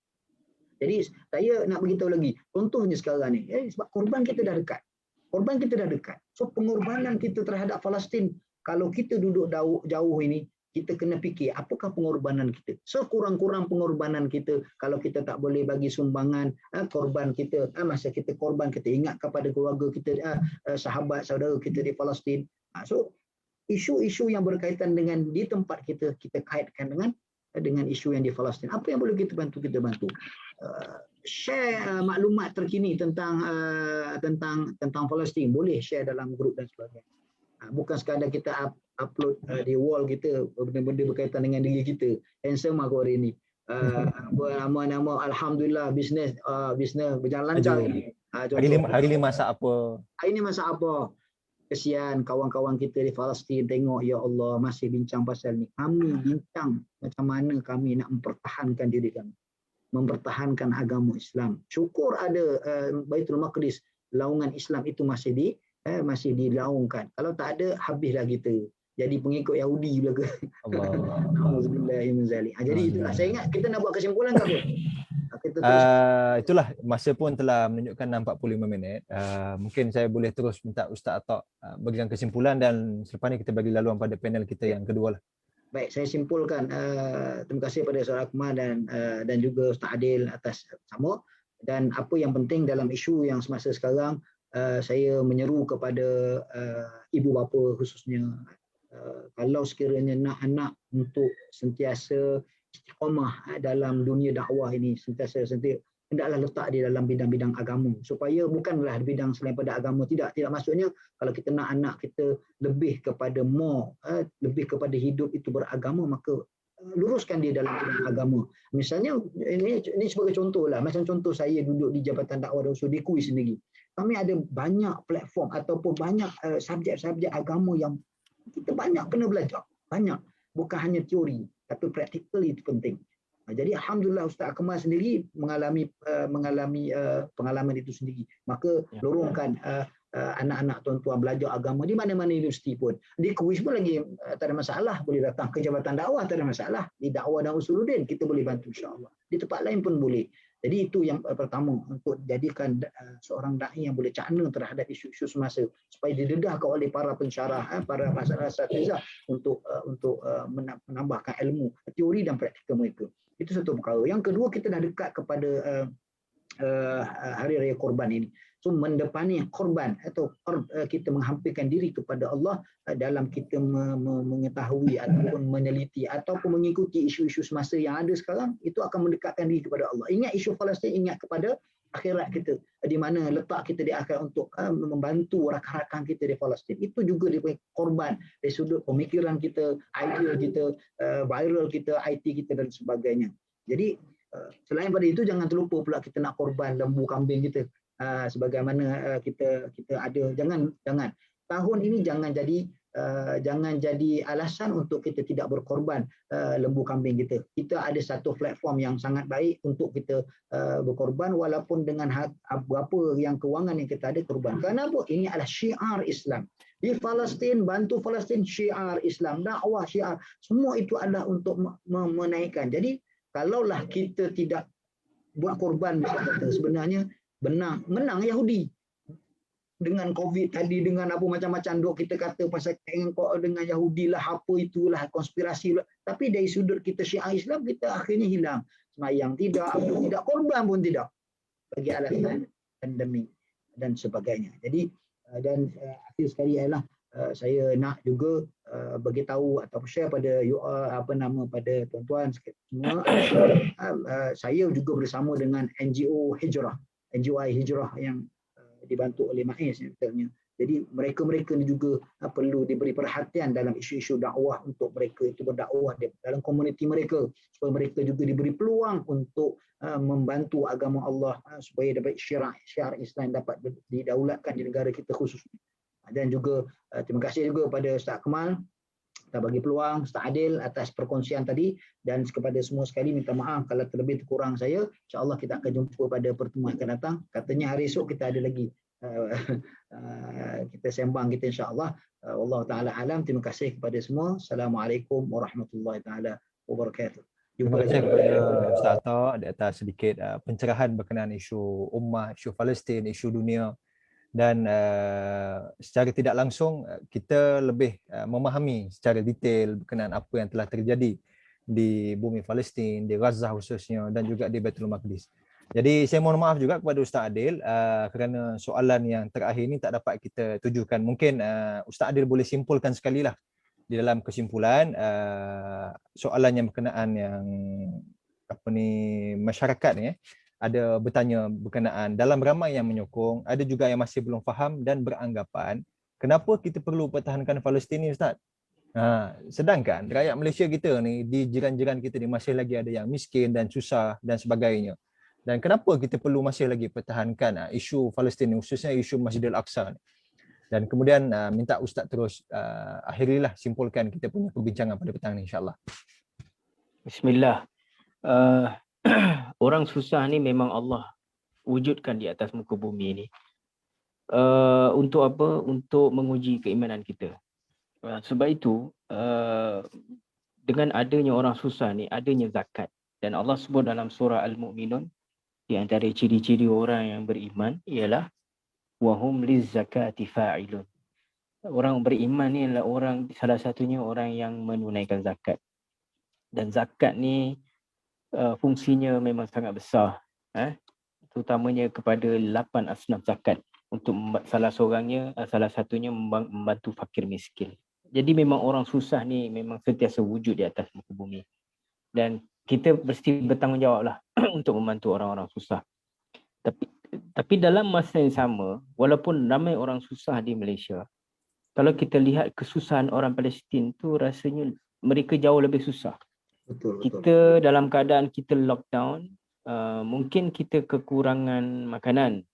Jadi saya nak beritahu lagi, contohnya sekarang ni, sebab korban kita dah dekat. Korban kita dah dekat. So pengorbanan kita terhadap Palestin, kalau kita duduk jauh ini, kita kena fikir apakah pengorbanan kita. Sekurang-kurang pengorbanan kita, kalau kita tak boleh bagi sumbangan, korban kita, masa kita korban, kita ingat kepada keluarga kita, sahabat, saudara kita di Palestin. So isu-isu yang berkaitan dengan di tempat kita, kita kaitkan dengan isu yang di Palestin. Apa yang boleh kita bantu, kita bantu. Share maklumat terkini tentang Palestin, boleh share dalam grup dan sebagainya. Bukan sekadar kita upload di wall kita benda-benda berkaitan dengan diri kita. Handsome aku hari ni. Nama alhamdulillah bisnes berjalan lancar. Hari ni masak apa? Hari ni masak apa? Kesian kawan-kawan kita di Palestin, tengok ya Allah masih bincang pasal ni. Kami bincang macam mana kami nak mempertahankan diri kami, mempertahankan agama Islam. Syukur ada Baitul Maqdis, laungan Islam itu masih dilaungkan. Kalau tak ada, habislah kita jadi pengikut Yahudi belaka. Jadi itulah, saya ingat kita nak buat kesimpulan ke apa? Itulah, masa pun telah menunjukkan 45 minit. Mungkin saya boleh terus minta Ustaz Atok berikan kesimpulan dan selepas ni kita bagi laluan pada panel kita yang kedua lah. Baik, saya simpulkan. Terima kasih pada Ustaz Akmal dan juga Ustaz Adil atas sama. Dan apa yang penting dalam isu yang semasa sekarang, saya menyeru kepada ibu bapa khususnya, kalau sekiranya nak anak untuk sentiasa istiqamah dalam dunia dakwah ini, sentiasa hendaklah letak di dalam bidang-bidang agama, supaya bukanlah bidang selain pada agama. Tidak maksudnya kalau kita nak anak kita lebih kepada lebih kepada hidup itu beragama, maka luruskan dia dalam bidang agama. Misalnya ini sebagai contoh lah, macam contoh saya duduk di Jabatan Dakwah dan Usul di KUI sendiri. Kami ada banyak platform ataupun banyak subjek-subjek agama yang kita banyak kena belajar. Banyak. Bukan hanya teori, tapi praktikal itu penting. Jadi alhamdulillah Ustaz Akmal sendiri mengalami pengalaman itu sendiri. Maka lorongkan anak-anak tuan-tuan belajar agama di mana-mana universiti pun. Di KUIS pun lagi tak ada masalah, boleh datang ke Jabatan Dakwah, tak ada masalah. Di Dakwah dan Usuluddin kita boleh bantu insya-Allah. Di tempat lain pun boleh. Jadi itu yang pertama, untuk jadikan seorang dai yang boleh cakna terhadap isu-isu semasa, supaya didedahkan oleh para pensyarah, para asatizah untuk menambahkan ilmu teori dan praktikal mereka. Itu satu perkara. Yang kedua, kita dah dekat kepada hari raya korban ini. So mendepani korban atau kita menghampirkan diri kepada Allah dalam kita mengetahui ataupun meneliti ataupun mengikuti isu-isu semasa yang ada sekarang, itu akan mendekatkan diri kepada Allah. Ingat isu Palestin, ingat kepada akhirat kita, di mana letak kita di akhirat untuk membantu rakan-rakan kita di Palestin. Itu juga diberi korban dari sudut pemikiran kita, idea kita, viral kita, IT kita dan sebagainya. Jadi selain pada itu, jangan terlupa pula kita nak korban lembu kambing kita. Sebagaimana kita ada, jangan tahun ini jangan jadi alasan untuk kita tidak berkorban lembu kambing kita. Kita ada satu platform yang sangat baik untuk kita berkorban, walaupun dengan berapa yang kewangan yang kita ada korban. Kenapa? Ini adalah syiar Islam. Di Palestin, bantu Palestin, syiar Islam, dakwah syiar, semua itu adalah untuk menaikkan. Jadi kalaulah kita tidak buat korban, misalnya sebenarnya menang Yahudi. dengan COVID tadi, dengan apa macam-macam duk kita kata pasal kok dengan Yahudi lah, apa itulah, konspirasi lah. Tapi dari sudut kita Syiah Islam, kita akhirnya hilang. Semayang tidak, apa tidak, korban pun tidak. Bagi alasan pandemik dan sebagainya. Jadi akhir sekali ialah saya nak juga bagi tahu atau share pada pada tuan-tuan semua, saya juga bersama dengan NGO Hijrah, NGOI Hijrah yang dibantu oleh MAIS misalnya. Jadi mereka-mereka ni juga perlu diberi perhatian dalam isu-isu dakwah untuk mereka itu berdakwah dalam komuniti mereka, supaya mereka juga diberi peluang untuk membantu agama Allah supaya dapat syiar Islam dapat didaulatkan di negara kita khususnya. Dan juga terima kasih juga kepada Ustaz Kamal kita bagi peluang, Ustaz Adil atas perkongsian tadi, dan kepada semua sekali minta maaf kalau terlebih terkurang saya. InsyaAllah kita akan jumpa pada pertemuan akan datang. Katanya hari esok kita ada lagi kita sembang kita insyaAllah. Wallahu ta'ala alam. Terima kasih kepada semua. Assalamualaikum warahmatullahi ta'ala wabarakatuh. Terima kasih kepada Ustaz Atta di atas sedikit pencerahan berkenaan isu ummah, isu Palestin, isu dunia. Dan secara tidak langsung kita lebih memahami secara detail berkenaan apa yang telah terjadi di bumi Palestin, di Gaza khususnya, dan juga di Baitul Maqdis. Jadi saya mohon maaf juga kepada Ustaz Adil kerana soalan yang terakhir ini tak dapat kita tujukan. Mungkin Ustaz Adil boleh simpulkan sekali lah di dalam kesimpulan soalan yang berkenaan yang masyarakat ni ada bertanya berkenaan dalam ramai yang menyokong, ada juga yang masih belum faham dan beranggapan kenapa kita perlu pertahankan Palestin ni, Ustaz? Sedangkan rakyat Malaysia kita ni, di jiran-jiran kita ni masih lagi ada yang miskin dan susah dan sebagainya. Dan kenapa kita perlu masih lagi pertahankan isu Palestin ni, khususnya isu Masjidil Aqsa ni? Dan kemudian minta Ustaz terus akhirilah simpulkan kita punya perbincangan pada petang ni, insyaAllah. Bismillah. Orang susah ni memang Allah wujudkan di atas muka bumi ni. Untuk apa? Untuk menguji keimanan kita. Sebab itu, dengan adanya orang susah ni, adanya zakat. Dan Allah sebut dalam surah Al-Mu'minun, di antara ciri-ciri orang yang beriman ialah wahum lizzakati fa'ilun. Orang beriman ni adalah orang, salah satunya orang yang menunaikan zakat. Dan zakat ni fungsinya memang sangat besar, terutamanya kepada 8 asnaf zakat. Untuk salah satunya membantu fakir miskin. Jadi memang orang susah ni memang sentiasa wujud di atas muka bumi. Dan kita mesti bertanggungjawablah untuk membantu orang-orang susah. Tapi dalam masa yang sama, walaupun ramai orang susah di Malaysia, kalau kita lihat kesusahan orang Palestin tu, rasanya mereka jauh lebih susah. Betul. Kita dalam keadaan kita lockdown, mungkin kita kekurangan makanan.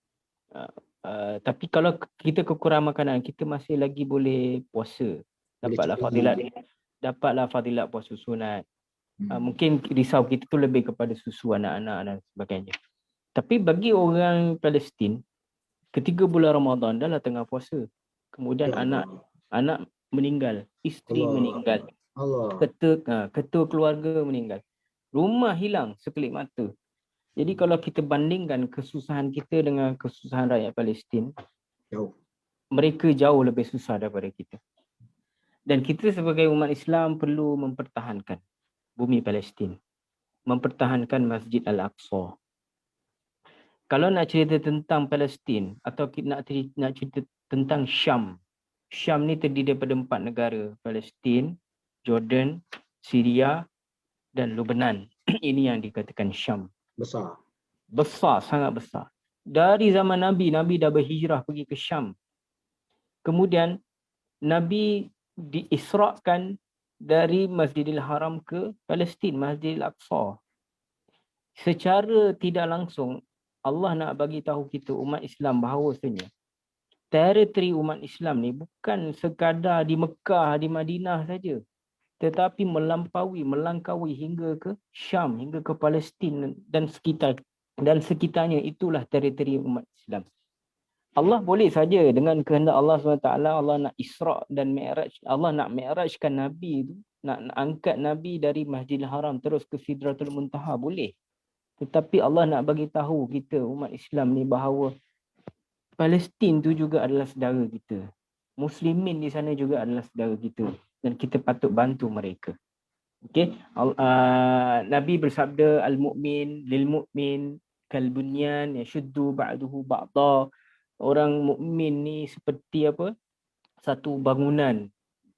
Tapi kalau kita kekurangan makanan, kita masih lagi boleh puasa. Dapatlah fadilat puasa sunat. Mungkin risau kita tu lebih kepada susu anak-anak dan sebagainya. Tapi bagi orang Palestin, ketika bulan Ramadan dah lah tengah puasa. Kemudian anak meninggal, isteri meninggal. Ketua keluarga meninggal. Rumah hilang sekelip mata. Jadi kalau kita bandingkan kesusahan kita dengan kesusahan rakyat Palestin, mereka jauh lebih susah daripada kita. Dan kita sebagai umat Islam perlu mempertahankan bumi Palestin, mempertahankan Masjid Al-Aqsa. Kalau nak cerita tentang Palestin atau nak cerita tentang Syam, Syam ni terdiri daripada 4 negara, Palestin, Jordan, Syria dan Lebanon. Ini yang dikatakan Syam. Besar, sangat besar. Dari zaman Nabi dah berhijrah pergi ke Syam. Kemudian Nabi diisrakan dari Masjidil Haram ke Palestin, Masjidil Aqsa. Secara tidak langsung Allah nak bagi tahu kita umat Islam bahawasanya teritori umat Islam ni bukan sekadar di Mekah, di Madinah saja, tetapi melangkaui hingga ke Syam, hingga ke Palestin dan sekitarnya. Itulah teritori umat Islam. Allah boleh saja dengan kehendak Allah SWT, Allah nak Isra' dan Mi'raj, Allah nak Mi'rajkan Nabi itu, nak angkat Nabi dari Masjidil Haram terus ke Sidratul Muntaha, boleh. Tetapi Allah nak bagi tahu kita umat Islam ni bahawa Palestin tu juga adalah saudara kita. Muslimin di sana juga adalah saudara kita dan kita patut bantu mereka. Okey, Nabi bersabda al-mu'min lil mu'min kal bunyan yashuddu ba'duhu ba'dha. Orang mukmin ni seperti apa? Satu bangunan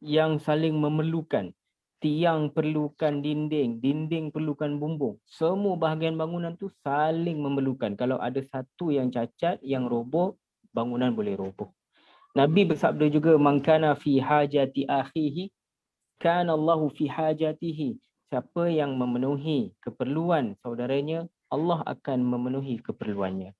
yang saling memerlukan. Tiang perlukan dinding, dinding perlukan bumbung. Semua bahagian bangunan tu saling memerlukan. Kalau ada satu yang cacat, yang roboh, bangunan boleh roboh. Nabi bersabda juga, man kana fi hajati akhihi kana Allahu fi hajatihi. Siapa yang memenuhi keperluan saudaranya, Allah akan memenuhi keperluannya.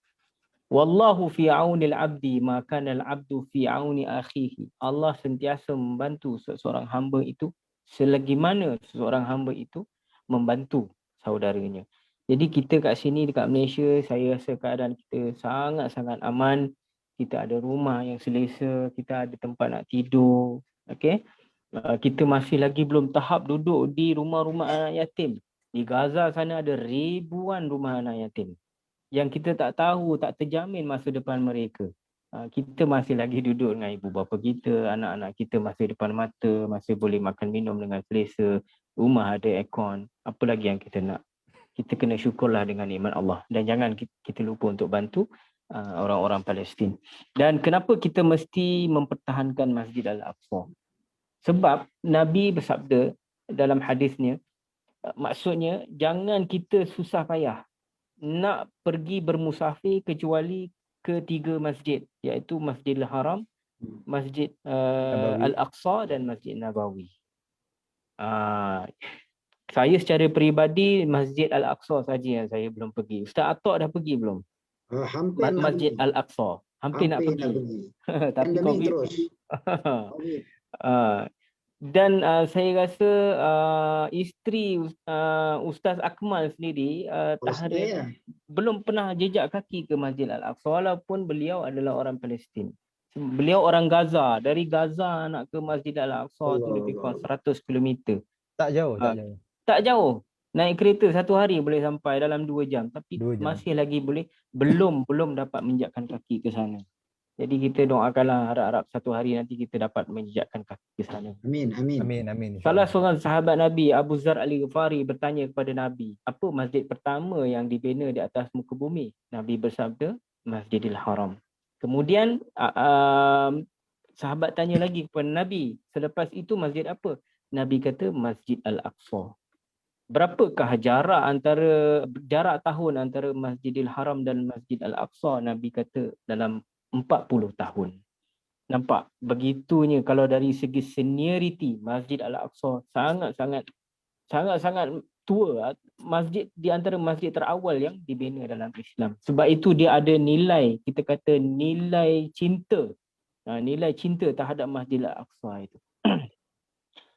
Wallahu fi aunil abdi ma kana al-abdu fi auni akhihi. Allah sentiasa membantu seseorang hamba itu selagi mana seseorang hamba itu membantu saudaranya. Jadi kita kat sini dekat Malaysia, saya rasa keadaan kita sangat-sangat aman. Kita ada rumah yang selesa, kita ada tempat nak tidur. Okey. Kita masih lagi belum tahap duduk di rumah-rumah anak yatim. Di Gaza sana ada ribuan rumah anak yatim yang kita tak tahu, tak terjamin masa depan mereka. Kita masih lagi duduk dengan ibu bapa kita, anak-anak kita masih depan mata, masih boleh makan minum dengan selesa, rumah ada aircon, apa lagi yang kita nak? Kita kena syukurlah dengan nikmat Allah dan jangan kita lupa untuk bantu orang-orang Palestin. Dan kenapa kita mesti mempertahankan Masjid Al-Aqsa? Sebab Nabi bersabda dalam hadisnya, maksudnya jangan kita susah payah nak pergi bermusafir kecuali ke 3 masjid, iaitu Masjidil Haram, Masjid Al-Aqsa dan Masjid Nabawi. Saya secara peribadi Masjid Al-Aqsa saja yang saya belum pergi. Ustaz Atok dah pergi belum? Hampir Masjid Al-Aqsa. Hampir nak pergi. Tapi COVID. terus. Dan saya rasa isteri Ustaz Akmal sendiri belum pernah jejak kaki ke Masjid Al-Aqsa walaupun beliau adalah orang Palestin. Beliau orang Gaza. Dari Gaza nak ke Masjid Al-Aqsa tu lebih kurang 100 km. Tak jauh, tak jauh. Tak jauh. Naik kereta 1 hari boleh sampai dalam 2 jam. Tapi 2 jam. masih lagi boleh, belum dapat menjejakkan kaki ke sana. Jadi kita doakanlah harap-harap 1 hari nanti kita dapat menjejakkan kaki ke sana. Amin, amin. Amin, amin. Salah seorang sahabat Nabi, Abu Zar Al-Ghifari, bertanya kepada Nabi, apa masjid pertama yang dibina di atas muka bumi? Nabi bersabda, Masjidil Haram. Kemudian sahabat tanya lagi kepada Nabi, selepas itu masjid apa? Nabi kata Masjid Al-Aqsa. Berapakah jarak tahun antara Masjidil Haram dan Masjid Al-Aqsa? Nabi kata dalam 40 tahun. Nampak begitunya kalau dari segi seniority Masjid Al-Aqsa sangat-sangat tua, masjid di antara masjid terawal yang dibina dalam Islam. Sebab itu dia ada nilai, kita kata nilai cinta. Nilai cinta terhadap Masjid Al-Aqsa itu.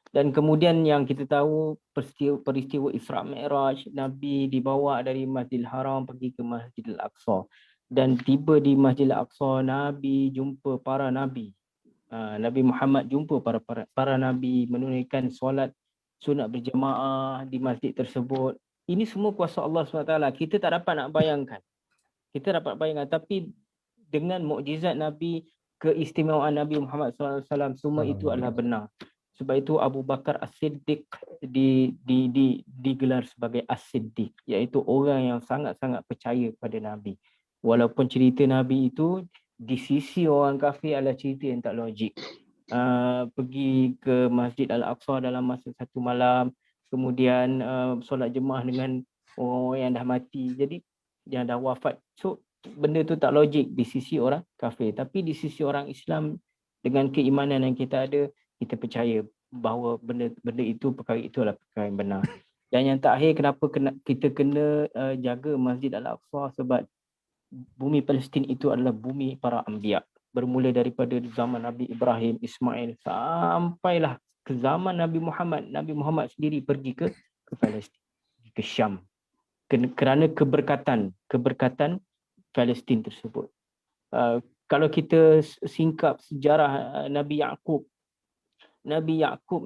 Dan kemudian yang kita tahu peristiwa Isra Mi'raj, Nabi dibawa dari Masjidil Haram pergi ke Masjidil Aqsa. Dan tiba di Masjidil Aqsa, Nabi jumpa para Nabi. Nabi Muhammad jumpa para Nabi menunaikan solat sunat berjemaah di masjid tersebut. Ini semua kuasa Allah SWT. Kita tak dapat nak bayangkan. Kita dapat bayangkan. Tapi dengan mukjizat Nabi, keistimewaan Nabi Muhammad SAW, semua itu adalah benar. Sebab itu Abu Bakar As-Siddiq digelar sebagai As-Siddiq, iaitu orang yang sangat-sangat percaya pada Nabi. Walaupun cerita Nabi itu di sisi orang kafir adalah cerita yang tak logik. Pergi ke Masjid Al-Aqsa dalam masa 1 malam, kemudian solat jemaah dengan orang yang dah mati, jadi yang dah wafat. So benda tu tak logik di sisi orang kafir. Tapi di sisi orang Islam, dengan keimanan yang kita ada, kita percaya bahawa benda itu, perkara itu adalah perkara yang benar. Dan yang terakhir, kenapa kita kena jaga Masjid Al-Aqsa? Sebab bumi Palestin itu adalah bumi para anbiya. Bermula daripada zaman Nabi Ibrahim, Ismail, sampailah ke zaman Nabi Muhammad. Nabi Muhammad sendiri pergi ke Palestin, ke Syam. Kerana keberkatan Palestin tersebut. Kalau kita singkap sejarah Nabi Yaqub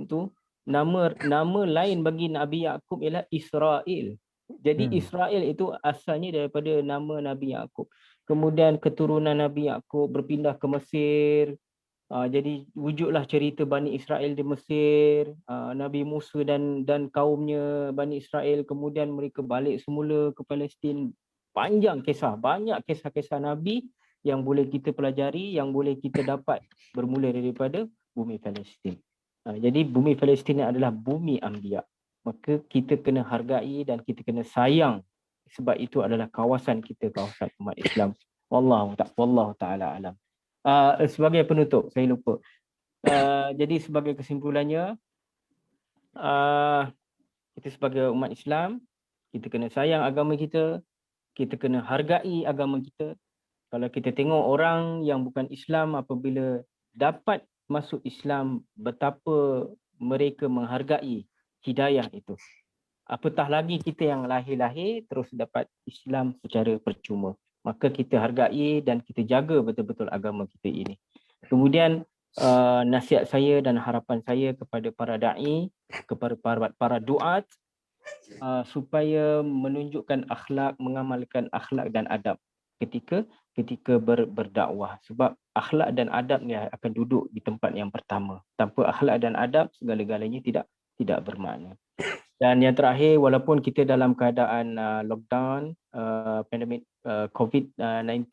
tu, nama lain bagi Nabi Yaqub ialah Israel. Jadi Israel itu asalnya daripada nama Nabi Yakub. Kemudian keturunan Nabi Yakub berpindah ke Mesir. Jadi wujudlah cerita Bani Israel di Mesir, Nabi Musa dan kaumnya Bani Israel, kemudian mereka balik semula ke Palestin. Panjang kisah, banyak kisah-kisah Nabi yang boleh kita pelajari, yang boleh kita dapat bermula daripada bumi Palestin. Jadi bumi Palestin adalah bumi Anbiya. Maka kita kena hargai dan kita kena sayang, sebab itu adalah kawasan kita, kawasan umat Islam. Wallahu ta'ala alam. Sebagai penutup, saya lupa. Jadi sebagai kesimpulannya, kita sebagai umat Islam, kita kena sayang agama kita kena hargai agama kita. Kalau kita tengok orang yang bukan Islam apabila dapat masuk Islam, betapa mereka menghargai hidayah itu. Apatah lagi kita yang lahir-lahir terus dapat Islam secara percuma. Maka kita hargai dan kita jaga betul-betul agama kita ini. Kemudian nasihat saya dan harapan saya kepada para da'i, kepada para duat, supaya menunjukkan akhlak, mengamalkan akhlak dan adab ketika berdakwah. Sebab akhlak dan adab ni akan duduk di tempat yang pertama. Tanpa akhlak dan adab, segala-galanya tidak bermakna. Dan yang terakhir, walaupun kita dalam keadaan lockdown, pandemik COVID-19,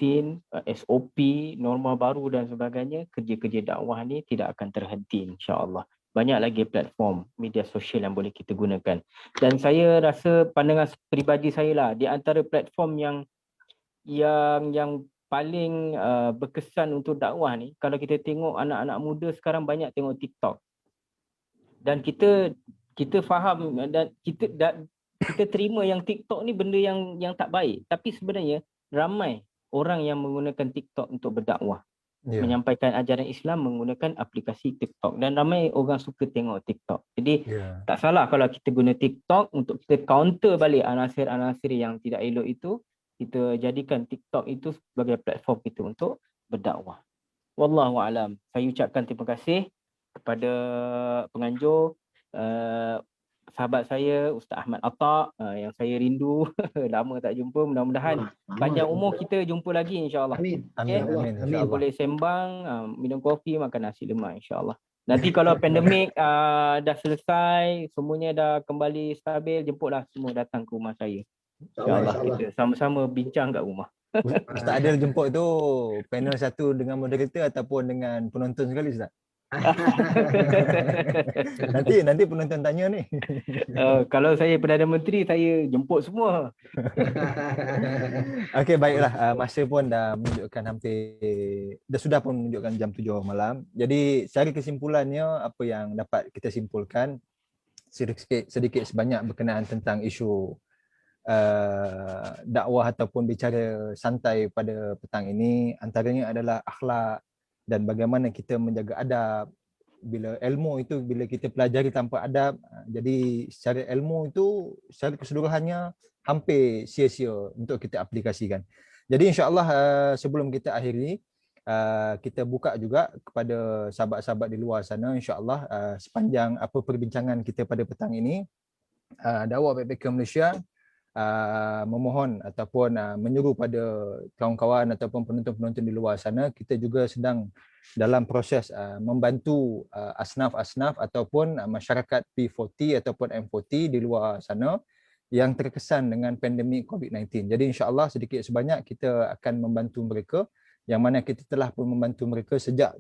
SOP, norma baru dan sebagainya, kerja-kerja dakwah ni tidak akan terhenti, insya-Allah. Banyak lagi platform media sosial yang boleh kita gunakan. Dan saya rasa pandangan peribadi saya lah, di antara platform yang paling berkesan untuk dakwah ni, kalau kita tengok anak-anak muda sekarang banyak tengok TikTok. Dan kita faham dan kita terima yang TikTok ni benda yang tak baik, tapi sebenarnya ramai orang yang menggunakan TikTok untuk berdakwah, menyampaikan ajaran Islam menggunakan aplikasi TikTok, dan ramai orang suka tengok TikTok. Jadi tak salah kalau kita guna TikTok untuk kita counter balik anasir-anasir yang tidak elok itu. Kita jadikan TikTok itu sebagai platform kita untuk berdakwah. Wallahu alam. Saya ucapkan terima kasih kepada penganjur, sahabat saya Ustaz Ahmad Atta, yang saya rindu lama tak jumpa. Mudah-mudahan panjang umur kita jumpa lagi, insya-Allah. Amin. Okay? Amin. Kita boleh sembang, minum kopi, makan nasi lemak, insya-Allah. Nanti kalau pandemik dah selesai, semuanya dah kembali stabil, jemputlah semua datang ke rumah saya. InsyaAllah kita sama-sama bincang kat rumah. Ustaz Adil jemput tu panel satu dengan moderator ataupun dengan penonton sekali, Ustaz? nanti penonton tanya ni. Kalau saya Perdana Menteri, saya jemput semua. Okey, baiklah. Masa pun dah menunjukkan sudah pun menunjukkan jam 7 malam. Jadi secara kesimpulannya, apa yang dapat kita simpulkan sedikit sebanyak berkenaan tentang isu dakwah ataupun bicara santai pada petang ini, antaranya adalah akhlak dan bagaimana kita menjaga adab. Bila ilmu itu, bila kita pelajari tanpa adab, jadi secara ilmu itu secara keseluruhannya hampir sia-sia untuk kita aplikasikan. Jadi insya-Allah sebelum kita akhiri, kita buka juga kepada sahabat-sahabat di luar sana, insya-Allah sepanjang apa perbincangan kita pada petang ini, Dakwah Backpacker Malaysia memohon ataupun menyuruh pada kawan-kawan ataupun penonton-penonton di luar sana, kita juga sedang dalam proses membantu asnaf-asnaf ataupun masyarakat P40 ataupun M40 di luar sana yang terkesan dengan pandemik COVID-19. Jadi insya-Allah sedikit sebanyak kita akan membantu mereka, yang mana kita telah pun membantu mereka sejak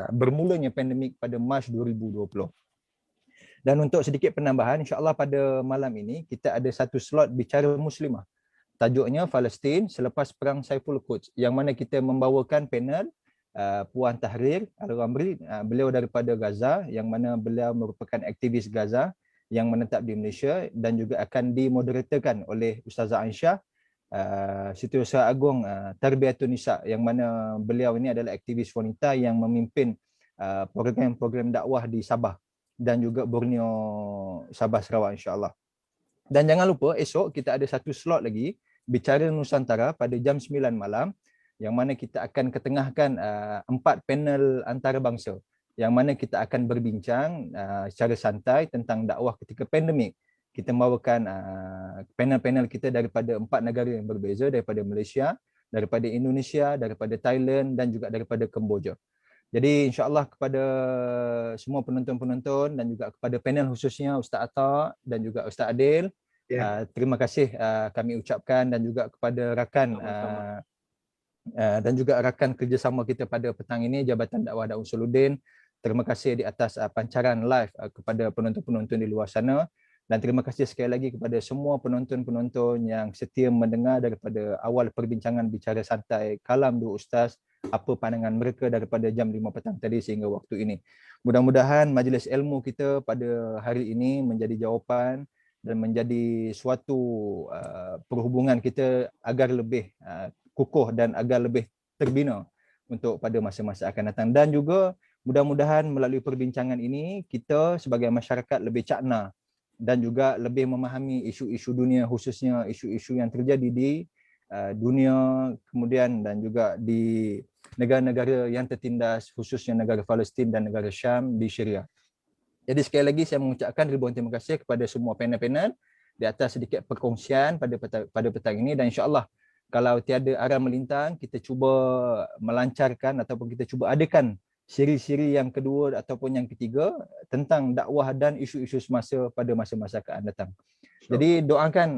bermulanya pandemik pada Mac 2020. Dan untuk sedikit penambahan, insya-Allah pada malam ini kita ada satu slot bicara muslimah. Tajuknya Palestin selepas perang Saiful Quds, yang mana kita membawakan panel Puan Tahrir Al-Ramli, beliau daripada Gaza, yang mana beliau merupakan aktivis Gaza yang menetap di Malaysia, dan juga akan dimoderatorkan oleh Ustazah Aisyah, Setiausaha Agung Tarbiatun Nisa, yang mana beliau ini adalah aktivis wanita yang memimpin program-program dakwah di Sabah dan juga Borneo, Sabah, Sarawak, insya-Allah. Dan jangan lupa esok kita ada satu slot lagi bicara Nusantara pada jam 9 malam, yang mana kita akan ketengahkan 4 panel antarabangsa, yang mana kita akan berbincang secara santai tentang dakwah ketika pandemik, kita membawakan panel-panel kita daripada 4 negara yang berbeza, daripada Malaysia, daripada Indonesia, daripada Thailand dan juga daripada Kemboja. Jadi insya-Allah kepada semua penonton-penonton dan juga kepada panel khususnya Ustaz Atta dan juga Ustaz Adil, terima kasih kami ucapkan, dan juga kepada rakan dan juga rakan kerjasama kita pada petang ini, Jabatan Dakwah Daud Soluddin. Terima kasih di atas pancaran live kepada penonton-penonton di luar sana, dan terima kasih sekali lagi kepada semua penonton-penonton yang setia mendengar daripada awal perbincangan bicara santai Kalam Dua Ustaz, apa pandangan mereka daripada jam 5 petang tadi sehingga waktu ini. Mudah-mudahan majlis ilmu kita pada hari ini menjadi jawapan dan menjadi suatu perhubungan kita agar lebih kukuh dan agar lebih terbina untuk pada masa-masa akan datang. Dan juga mudah-mudahan melalui perbincangan ini kita sebagai masyarakat lebih cakna dan juga lebih memahami isu-isu dunia, khususnya isu-isu yang terjadi di dunia, kemudian dan juga di negara-negara yang tertindas, khususnya negara Palestin dan negara Syam di Syria. Jadi sekali lagi saya mengucapkan ribuan terima kasih kepada semua panel-panel di atas sedikit perkongsian pada petang ini, dan insya-Allah kalau tiada arah melintang, kita cuba melancarkan ataupun kita cuba adakan siri-siri yang kedua ataupun yang ketiga tentang dakwah dan isu-isu semasa pada masa-masa akan datang. Jadi doakan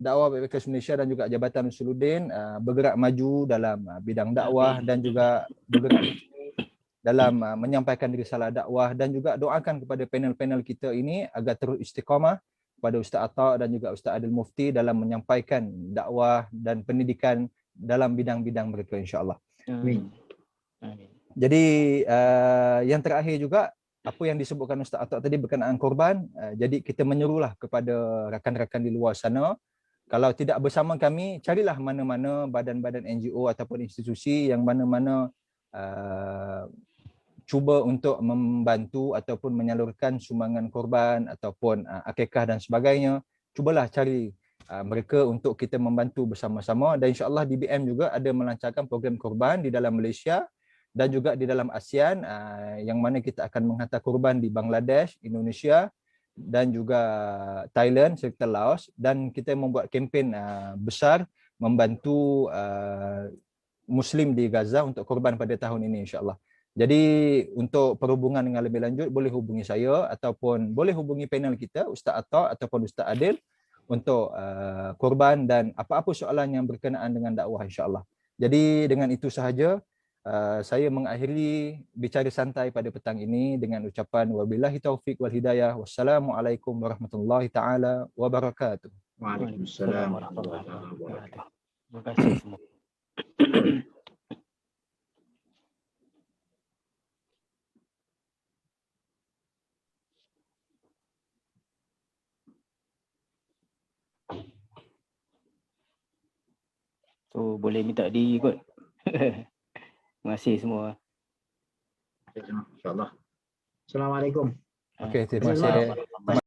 dakwah PKS Malaysia dan juga Jabatan Soluddin bergerak maju dalam bidang dakwah dan juga bergerak dalam menyampaikan risalah dakwah, dan juga doakan kepada panel-panel kita ini agar terus istiqamah kepada Ustaz Atta dan juga Ustaz Adil Mufti dalam menyampaikan dakwah dan pendidikan dalam bidang-bidang mereka, insya-Allah. Amin. Jadi yang terakhir juga apa yang disebutkan Ustaz Atta tadi berkenaan korban, jadi kita menyerulah kepada rakan-rakan di luar sana, kalau tidak bersama kami, carilah mana-mana badan-badan NGO ataupun institusi yang mana-mana cuba untuk membantu ataupun menyalurkan sumbangan korban ataupun akikah dan sebagainya. Cubalah cari mereka untuk kita membantu bersama-sama, dan insya-Allah DBM juga ada melancarkan program korban di dalam Malaysia dan juga di dalam ASEAN, yang mana kita akan menghantar korban di Bangladesh, Indonesia dan juga Thailand serta Laos, dan kita membuat kempen besar membantu Muslim di Gaza untuk korban pada tahun ini, insya-Allah. Jadi untuk perhubungan dengan lebih lanjut boleh hubungi saya ataupun boleh hubungi panel kita Ustaz Atta ataupun Ustaz Adil untuk korban dan apa-apa soalan yang berkenaan dengan dakwah, insya-Allah. Jadi dengan itu sahaja saya mengakhiri bicara santai pada petang ini dengan ucapan wabillahi taufik wal hidayah. Wassalamualaikum warahmatullahi taala wabarakatuh. Waalaikumsalam warahmatullahi wabarakatuh. Terima kasih semua. So boleh minta diikut. Terima kasih semua. InsyaAllah. Assalamualaikum. Okey, terima kasih.